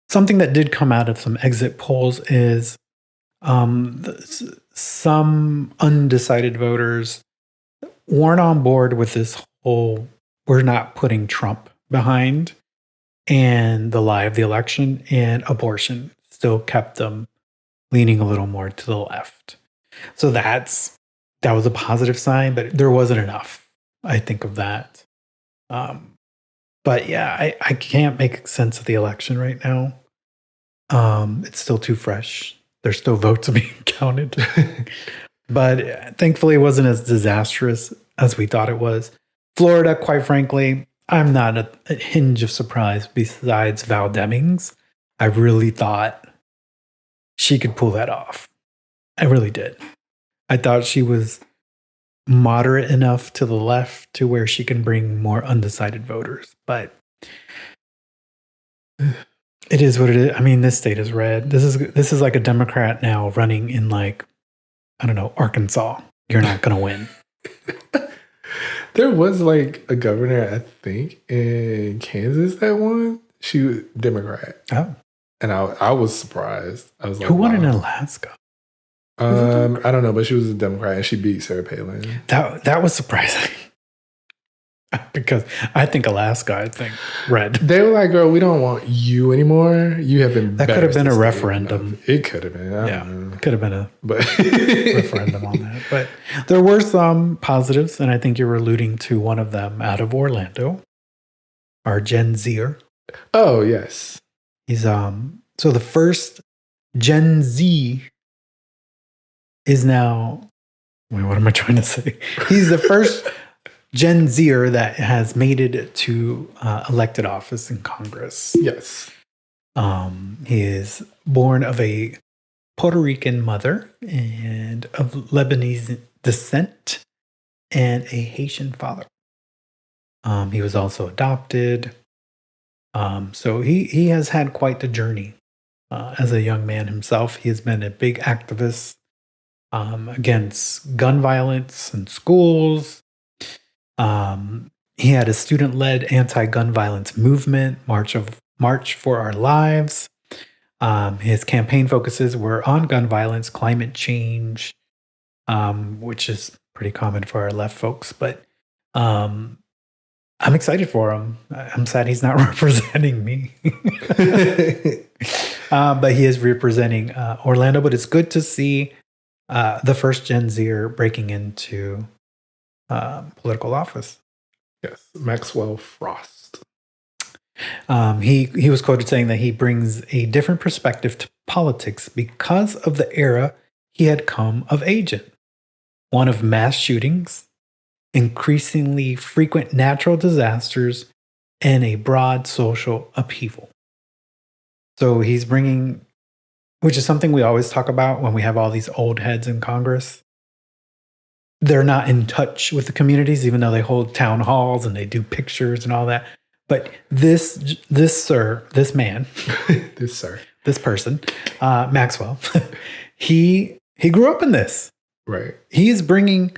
Something that did come out of some exit polls is some undecided voters weren't on board with this whole we're not putting Trump behind and the lie of the election, and abortion still kept them leaning a little more to the left. So that was a positive sign, but there wasn't enough, I think, of that. But yeah, I can't make sense of the election right now. It's still too fresh. There's still votes being counted. But thankfully, it wasn't as disastrous as we thought it was. Florida, quite frankly, I'm not a hinge of surprise besides Val Demings. I really thought she could pull that off. I really did. I thought she was moderate enough to the left to where she can bring more undecided voters. But it is what it is. I mean, this state is red. This is like a Democrat now running in Arkansas. You're not going to win. There was a governor, I think, in Kansas that won. She was Democrat. Oh. And I was surprised. I was like, who won in Alaska? I don't know, but she was a Democrat and she beat Sarah Palin. That was surprising. Because I think red. They were like, girl, we don't want you anymore. You have been That could have been a referendum. It could have been. It could have been a referendum on that. But there were some positives, and I think you were alluding to one of them out of Orlando. Our Gen Zer. Oh, yes. He's so the first Gen Z is now, what am I trying to say? He's the first Gen Zer that has made it to elected office in Congress. Yes. He is born of a Puerto Rican mother and of Lebanese descent and a Haitian father. He was also adopted. So he has had quite the journey as a young man himself. He has been a big activist against gun violence in schools. He had a student-led anti-gun violence movement, March for Our Lives. His campaign focuses were on gun violence, climate change, which is pretty common for our left folks. But I'm excited for him. I'm sad he's not representing me. But he is representing Orlando. But it's good to see the first Gen Zer breaking into political office. Yes, Maxwell Frost. He was quoted saying that he brings a different perspective to politics because of the era he had come of age in. One of mass shootings, increasingly frequent natural disasters, and a broad social upheaval. So he's bringing, which is something we always talk about when we have all these old heads in Congress. They're not in touch with the communities, even though they hold town halls and they do pictures and all that. But this man, this person, Maxwell, he grew up in this. Right. He is bringing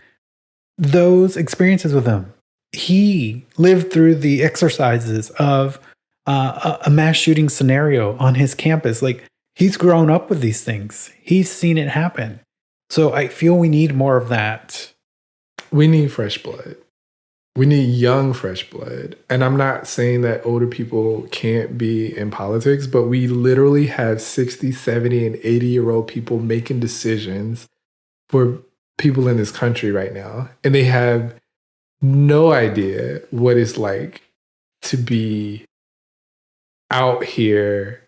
those experiences with him. He lived through the exercises of a mass shooting scenario on his campus. Like, he's grown up with these things. He's seen it happen. So I feel we need more of that. We need fresh blood. We need young, fresh blood. And I'm not saying that older people can't be in politics, but we literally have 60, 70, and 80-year-old people making decisions for people in this country right now. And they have no idea what it's like to be out here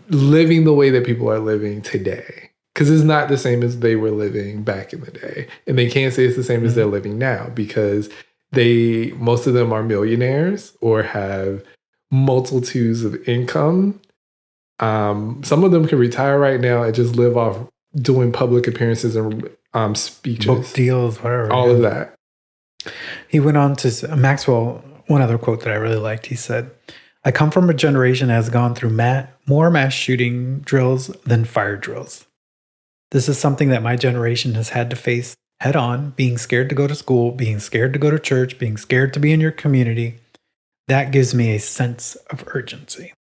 living the way that people are living today. Because it's not the same as they were living back in the day. And they can't say it's the same as they're living now, because most of them are millionaires or have multitudes of income. Some of them can retire right now and just live off doing public appearances and speeches. Book deals, whatever. All of that. He went on to, Maxwell, one other quote that I really liked. He said, "I come from a generation that has gone through more mass shooting drills than fire drills. This is something that my generation has had to face head on, being scared to go to school, being scared to go to church, being scared to be in your community. That gives me a sense of urgency."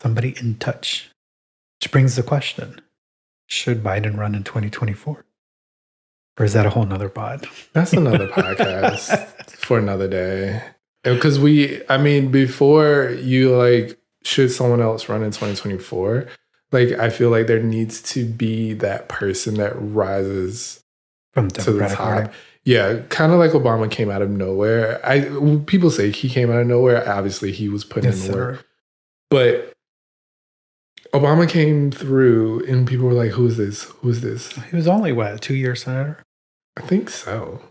Somebody in touch. Which brings the question, should Biden run in 2024? Or is that a whole nother pod? That's another podcast for another day. Because before you should someone else run in 2024, I feel like there needs to be that person that rises from to the top. Party. Yeah, kind of like Obama came out of nowhere. People say he came out of nowhere. Obviously, he was putting in the work. But Obama came through and people were like, who is this? Who is this? He was only, what, a 2-year senator? I think so.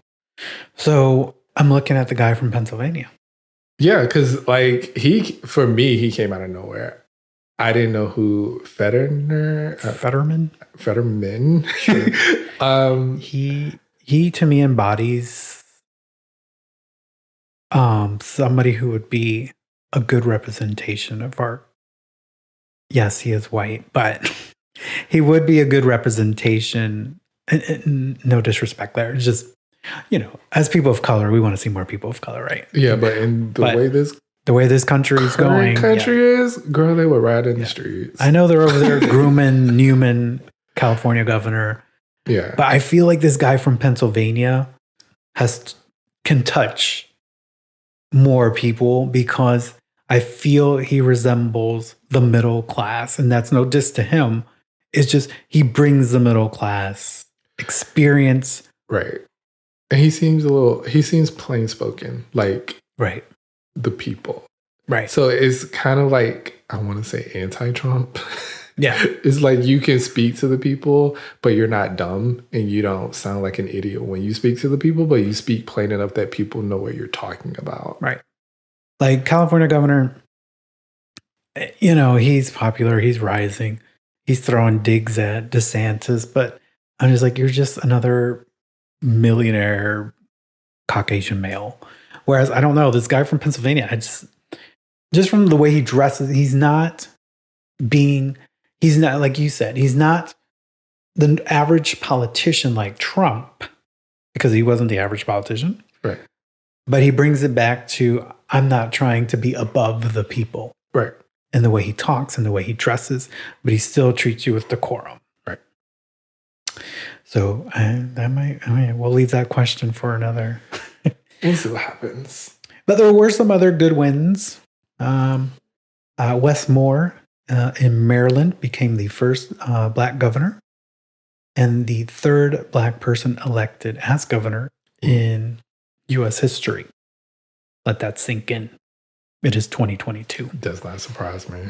So I'm looking at the guy from Pennsylvania. Yeah, because for me, he came out of nowhere. I didn't know who Fetterman. Sure. He to me embodies somebody who would be a good representation of our. Yes, he is white, but he would be a good representation. And no disrespect there. It's just, as people of color, we want to see more people of color, right? Yeah, but the way this country is going, girl, they were right in the streets. I know they're over there grooming Newman, California governor. Yeah, but I feel like this guy from Pennsylvania can touch more people, because I feel he resembles the middle class, and that's no diss to him. It's just he brings the middle class experience, right? And he seems plain spoken, right. The people. Right. So it's kind of like, I want to say anti-Trump. Yeah. It's like you can speak to the people, but you're not dumb and you don't sound like an idiot when you speak to the people, but you speak plain enough that people know what you're talking about. Right. Like California governor, you know, he's popular, he's rising, he's throwing digs at DeSantis, but I'm just like, you're just another millionaire Caucasian male. Whereas I don't know, this guy from Pennsylvania, I just from the way he dresses, he's not like you said, he's not the average politician like Trump, because he wasn't the average politician. Right. But he brings it back to, I'm not trying to be above the people. Right. In the way he talks and the way he dresses, but he still treats you with decorum. Right. So we'll leave that question for another. We'll see what happens. But there were some other good wins. Wes Moore in Maryland became the first black governor and the third black person elected as governor in U.S. history. Let that sink in. It is 2022. Does not surprise me.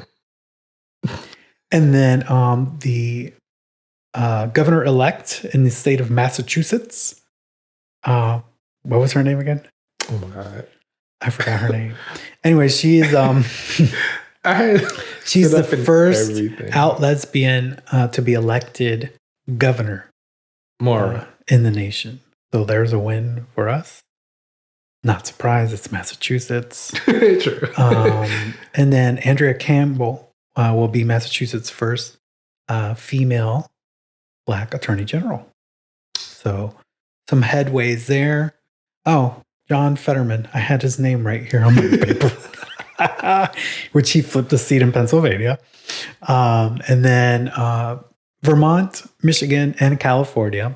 And then the governor-elect in the state of Massachusetts. What was her name again? Oh my God. I forgot her name. Anyway, she's she's the first out lesbian to be elected governor in the nation. So there's a win for us. Not surprised, it's Massachusetts. True. And then Andrea Campbell will be Massachusetts' first female black attorney general. So some headways there. Oh, John Fetterman. I had his name right here on my paper, which he flipped a seat in Pennsylvania. And then Vermont, Michigan, and California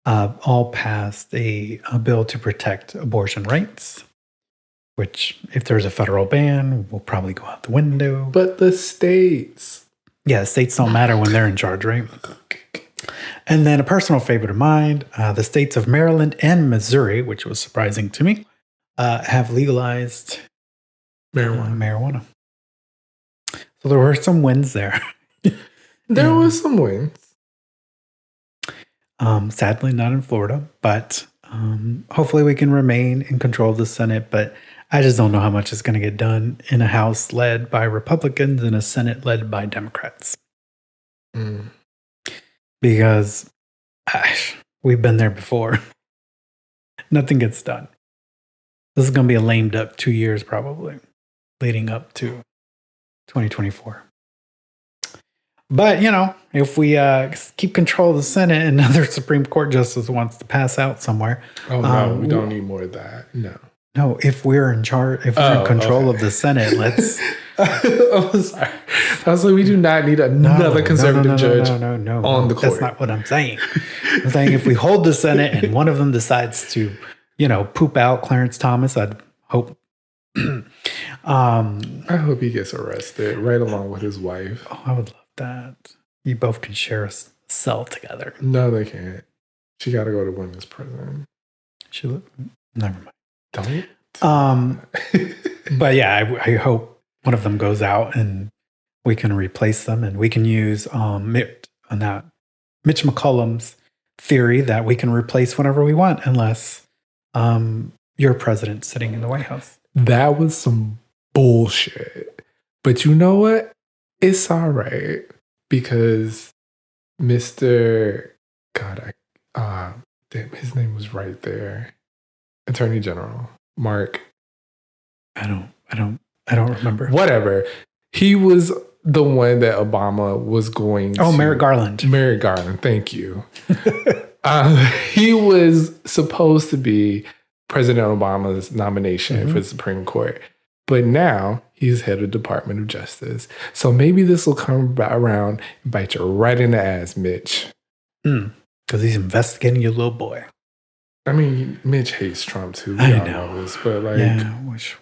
all passed a bill to protect abortion rights, which if there's a federal ban, will probably go out the window. But the states. Yeah, states don't matter when they're in charge, right? And then a personal favorite of mine, the states of Maryland and Missouri, which was surprising to me, have legalized marijuana. So there were some wins there. There was some wins. Sadly, not in Florida, but hopefully we can remain in control of the Senate. But I just don't know how much is going to get done in a House led by Republicans and a Senate led by Democrats. Because we've been there before. Nothing gets done. This is going to be a lame duck 2 years probably, leading up to 2024. But, you know, if we keep control of the Senate and another Supreme Court justice wants to pass out somewhere. Oh, no, we don't need more of that. No. No, if we're in charge, if we're in control of the Senate, let's. Oh, sorry. I was like, we do not need another conservative judge on the court. That's not what I'm saying. I'm saying if we hold the Senate and one of them decides to, you know, poop out Clarence Thomas, I'd hope. I hope he gets arrested right along with his wife. Oh, I would love that. You both can share a cell together. No, they can't. She got to go to women's prison. Never mind. Don't. But yeah, I hope one of them goes out and we can replace them, and we can use Mitch McCollum's theory that we can replace whenever we want, unless you're president sitting in the White House. That was some bullshit. But you know what? It's all right, because Mr. God, damn, his name was right there. Attorney General Mark. I don't remember. Whatever. He was the one that Obama was going to. Oh, Merrick Garland. Merrick Garland. Thank you. He was supposed to be President Obama's nomination for the Supreme Court. But now he's head of Department of Justice. So maybe this will come around and bite you right in the ass, Mitch. Because he's investigating your little boy. I mean, Mitch hates Trump too. I know this, but like,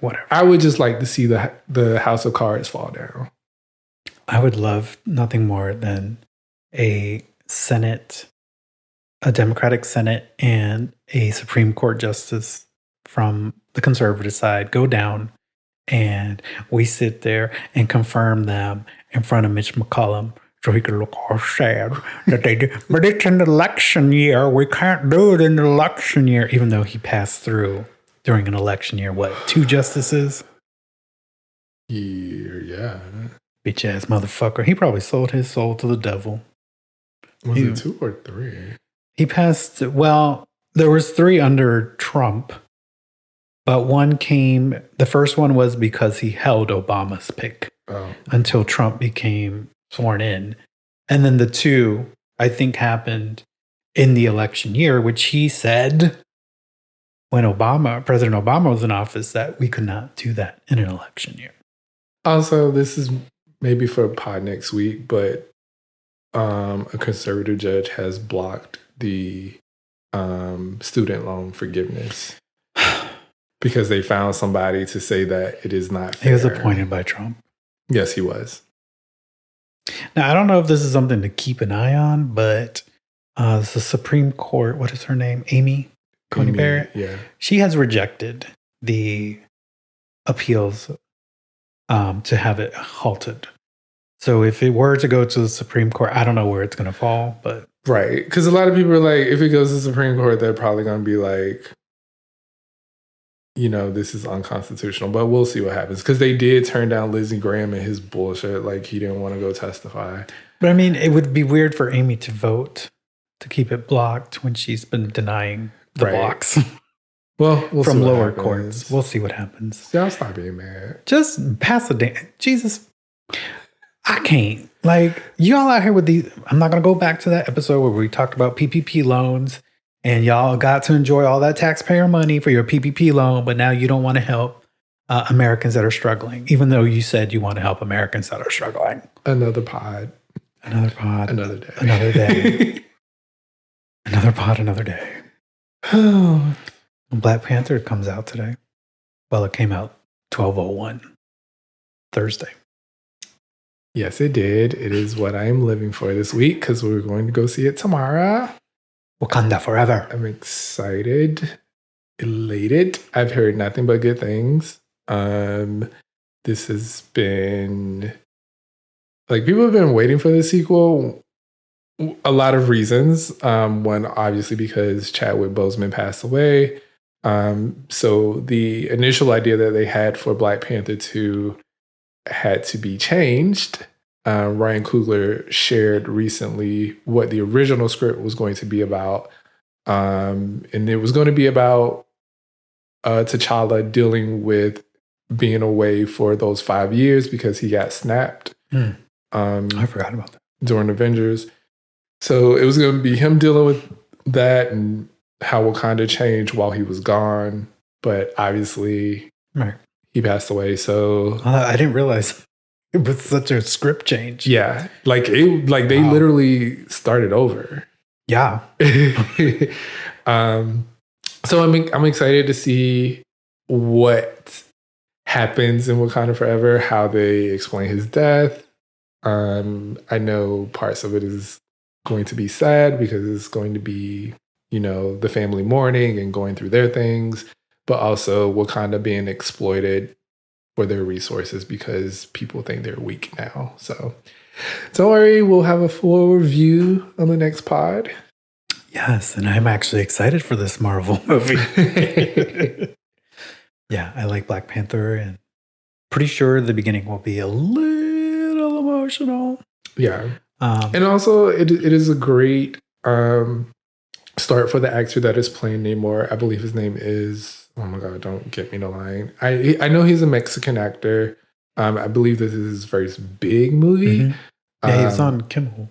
whatever. I would just like to see the House of Cards fall down. I would love nothing more than a Senate, a Democratic Senate, and a Supreme Court justice from the conservative side go down, and we sit there and confirm them in front of Mitch McCollum. So he could look all sad that they did. But it's an election year. We can't do it in an election year. Even though he passed through during an election year, 2 justices? Yeah. Bitch ass motherfucker. He probably sold his soul to the devil. Was it 2 or 3? He passed. Well, there was 3 under Trump, but one came. The first one was because he held Obama's pick until Trump became sworn in, and then the 2 I think happened in the election year, which he said when President Obama was in office, that we could not do that in an election year. Also, this is maybe for a pod next week, but a conservative judge has blocked the student loan forgiveness because they found somebody to say that it is not fair. He was appointed by Trump. Yes, he was. Now, I don't know if this is something to keep an eye on, but the Supreme Court, what is her name? Amy Coney Barrett? Yeah. She has rejected the appeals to have it halted. So if it were to go to the Supreme Court, I don't know where it's going to fall, but... Right. Because a lot of people are like, if it goes to the Supreme Court, they're probably going to be like, this is unconstitutional. But we'll see what happens. Because they did turn down Lindsey Graham and his bullshit. Like, he didn't want to go testify. But I mean, it would be weird for Amy to vote to keep it blocked when she's been denying the blocks. Well, we'll from see what lower happens. Courts. We'll see what happens. Y'all stop being mad. Just pass a damn... Jesus... I can't. Like, y'all out here with these... I'm not going to go back to that episode where we talked about PPP loans and y'all got to enjoy all that taxpayer money for your PPP loan, but now you don't want to help Americans that are struggling, even though you said you want to help Americans that are struggling. Another pod. Another pod. Another day. Another day. Another pod, another day. Black Panther comes out today. Well, it came out 12:01 Thursday. Yes, it did. It is what I am living for this week because we're going to go see it tomorrow. Wakanda forever. I'm excited, elated. I've heard nothing but good things. This has been like people have been waiting for the sequel. A lot of reasons. One, obviously, because Chadwick Boseman passed away. So the initial idea that they had for Black Panther 2 had to be changed. Ryan Coogler shared recently what the original script was going to be about. And it was going to be about T'Challa dealing with being away for those 5 years because he got snapped. I forgot about that. During Avengers. So it was going to be him dealing with that and how Wakanda changed while he was gone. But obviously... Right. He passed away, so I didn't realize it was such a script change. Yeah, like they literally started over. Yeah. So I'm excited to see what happens in Wakanda Forever, how they explain his death. I know parts of it is going to be sad because it's going to be, the family mourning and going through their things. But also Wakanda being exploited for their resources because people think they're weak now. So don't worry, we'll have a full review on the next pod. Yes, and I'm actually excited for this Marvel movie. Yeah, I like Black Panther and pretty sure the beginning will be a little emotional. Yeah. And also it is a great start for the actor that is playing Namor. I believe his name is... Oh my God, don't get me the line. I know he's a Mexican actor. I believe this is his first big movie. Mm-hmm. Yeah, he was on Kimmel.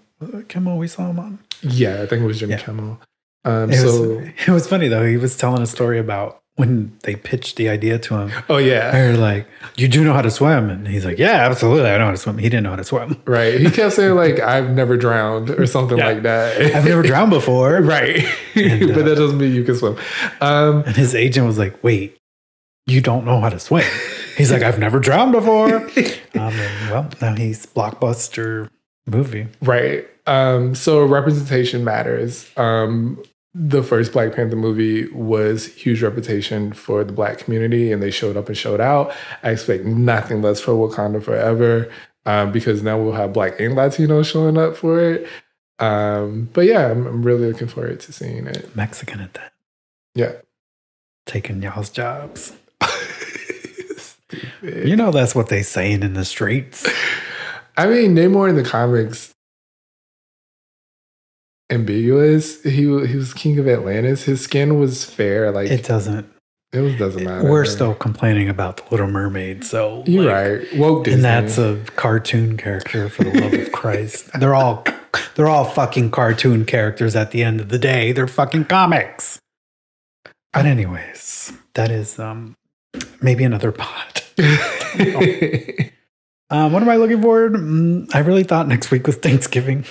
Kimmel we saw him on? Yeah, I think it was Jimmy Kimmel. It was funny though. He was telling a story about when they pitched the idea to him. Oh yeah. They're like, you do know how to swim? And he's like, yeah, absolutely. I know how to swim. He didn't know how to swim. Right. He kept saying like, I've never drowned or something like that. I've never drowned before. Right. And, but that doesn't mean you can swim. And his agent was like, wait, you don't know how to swim? He's like, I've never drowned before. And well, now he's blockbuster movie. Right. So representation matters. The first Black Panther movie was huge reputation for the Black community, and they showed up and showed out. I expect nothing less for Wakanda Forever, because now we'll have Black and Latino showing up for it. But yeah, I'm really looking forward to seeing it. Mexican at that. Yeah. Taking y'all's jobs. You know that's what they saying in the streets. I mean, Namor in the comics, ambiguous. He was king of Atlantis. His skin was fair. Like It doesn't matter. We're still complaining about the Little Mermaid, so you're right. Woke Disney. And that's a cartoon character, for the love of Christ. They're all fucking cartoon characters at the end of the day. They're fucking comics. But anyways, that is maybe another pod. What am I looking forward? I really thought next week was Thanksgiving.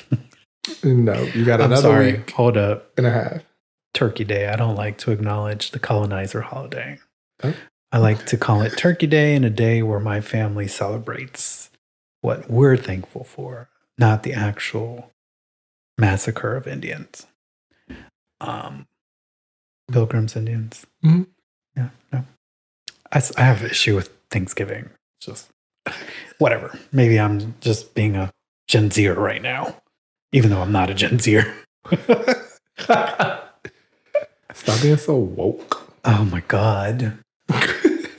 No, you got another week. Hold up. And a half. Turkey Day. I don't like to acknowledge the colonizer holiday. Oh. I like to call it Turkey Day, and a day where my family celebrates what we're thankful for, not the actual massacre of Indians. Pilgrims, Indians. Mm-hmm. Yeah, no. I have an issue with Thanksgiving. Just whatever. Maybe I'm just being a Gen Zer right now, even though I'm not a Gen Zer. Stop being so woke. Oh my God.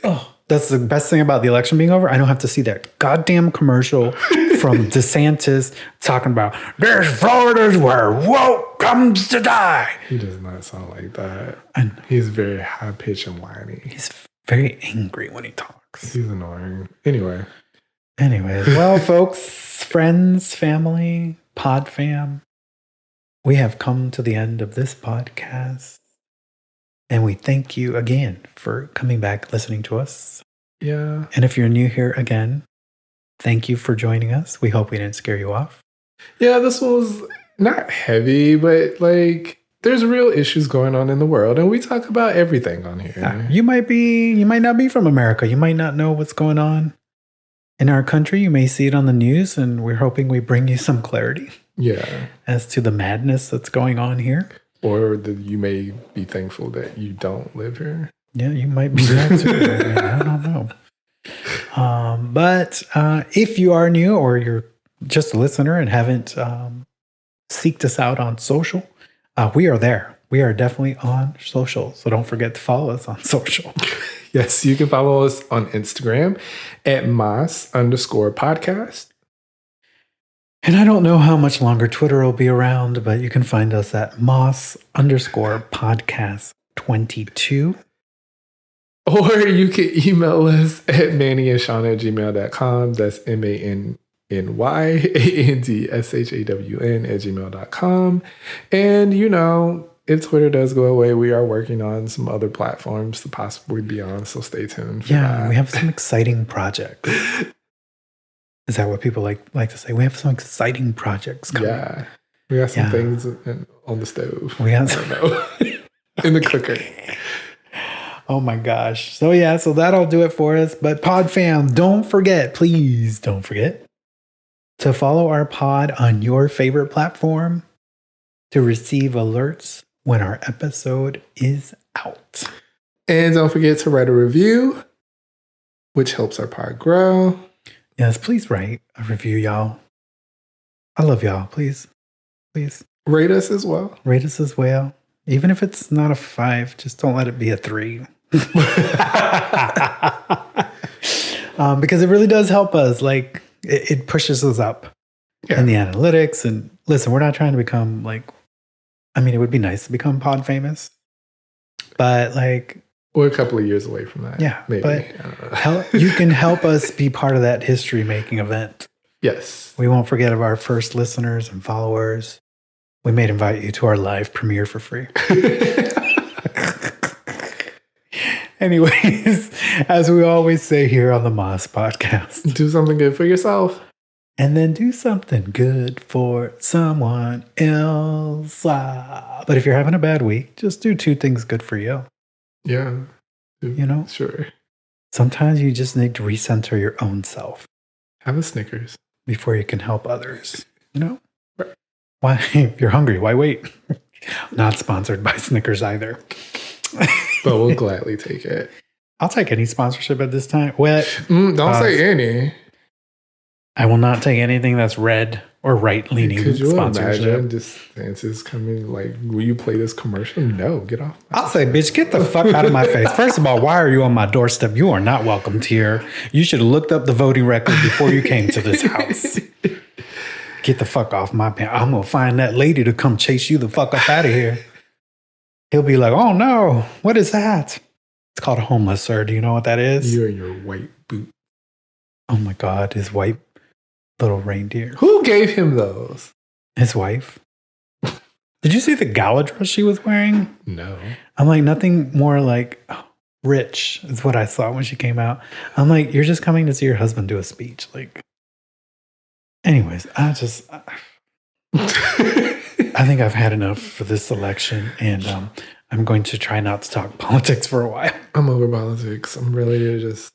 Oh, that's the best thing about the election being over. I don't have to see that goddamn commercial from DeSantis talking about there's Florida's where woke comes to die. He does not sound like that. And he's very high pitched and whiny. He's very angry when he talks. He's annoying. Anyways, well, folks, friends, family, pod fam, we have come to the end of this podcast. And we thank you again for coming back, listening to us. Yeah. And if you're new here again, thank you for joining us. We hope we didn't scare you off. Yeah, this was not heavy, but like there's real issues going on in the world, and we talk about everything on here. Yeah. You might not be from America. You might not know what's going on in our country. You may see it on the news, and we're hoping we bring you some clarity. Yeah. As to the madness that's going on here. Or that you may be thankful that you don't live here. Yeah, you might be that too. I don't know. But if you are new or you're just a listener and haven't seeked us out on social, we are there. We are definitely on social. So don't forget to follow us on social. Yes, you can follow us on Instagram at @Moss_podcast. And I don't know how much longer Twitter will be around, but you can find us at Moss_podcast22. Or you can email us at mannyandshawn@gmail.com. That's MANNYANDSHAWN@gmail.com. And, if Twitter does go away, we are working on some other platforms to possibly be on, so stay tuned for that. We have some exciting projects. Is that what people like to say? We have some exciting projects coming. Yeah. We got some things on the stove. We have in the cooker. Oh my gosh. So that'll do it for us. But pod fam, please don't forget to follow our pod on your favorite platform to receive alerts when our episode is out. And don't forget to write a review, which helps our pod grow. Yes, please write a review, y'all. I love y'all. Please. Rate us as well. Even if it's not a 5, just don't let it be a 3. Because it really does help us. Like, it pushes us up in the analytics. And listen, we're not trying to become it would be nice to become pod famous. But we're a couple of years away from that. Yeah, maybe. But you can help us be part of that history-making event. Yes. We won't forget of our first listeners and followers. We may invite you to our live premiere for free. Anyways, as we always say here on the Moss Podcast, do something good for yourself. And then do something good for someone else. But if you're having a bad week, just do 2 things good for you. Yeah. Sure. Sometimes you just need to recenter your own self. Have a Snickers. Before you can help others. Right. Why? If you're hungry, why wait? Not sponsored by Snickers either. But we'll gladly take it. I'll take any sponsorship at this time. Don't say any. I will not take anything that's red or right-leaning Could you sponsorship. imagine DeSantis coming like, will you play this commercial? No, get off. I'll say, bitch, get the fuck out of my face. First of all, why are you on my doorstep? You are not welcomed here. You should have looked up the voting record before you came to this house. Get the fuck off my pants. I'm going to find that lady to come chase you the fuck up out of here. He'll be like, oh no, what is that? It's called a homeless, sir. Do you know what that is? You and your white boot. Oh my God, his white little reindeer. Who gave him those? His wife. Did you see the gala dress she was wearing? No. I'm like, nothing more like rich is what I saw when she came out. I'm like, you're just coming to see your husband do a speech. Like, anyways, I think I've had enough for this election, and I'm going to try not to talk politics for a while. I'm over politics. I'm ready to just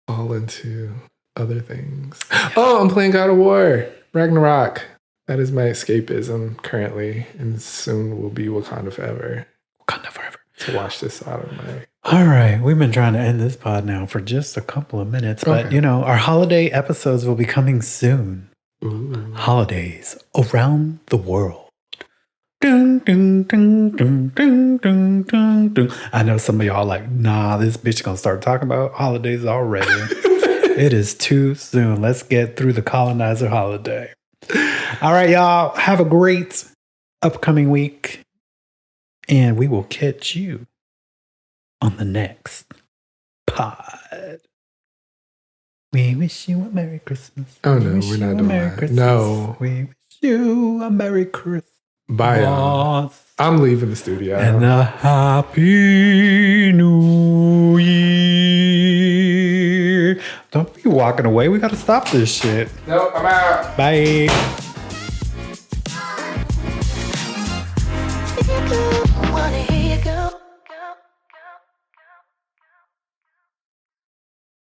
fall into other things. Oh, I'm playing God of War, Ragnarok. That is my escapism currently, and soon will be Wakanda Forever. Wakanda Forever. To watch this out of my... All right, we've been trying to end this pod now for just a couple of minutes, but you know, our holiday episodes will be coming soon. Ooh. Holidays around the world. Dun, dun, dun, dun, dun, dun, dun, dun. I know some of y'all like, nah, this bitch gonna start talking about holidays already. It is too soon. Let's get through the colonizer holiday. All right, y'all. Have a great upcoming week. And we will catch you on the next pod. We wish you a Merry Christmas. Oh, no, we're not doing that. Christmas. No. We wish you a Merry Christmas. Bye, y'all. I'm leaving the studio. And a Happy New Year. Don't be walking away. We got to stop this shit. Nope, I'm out. Bye.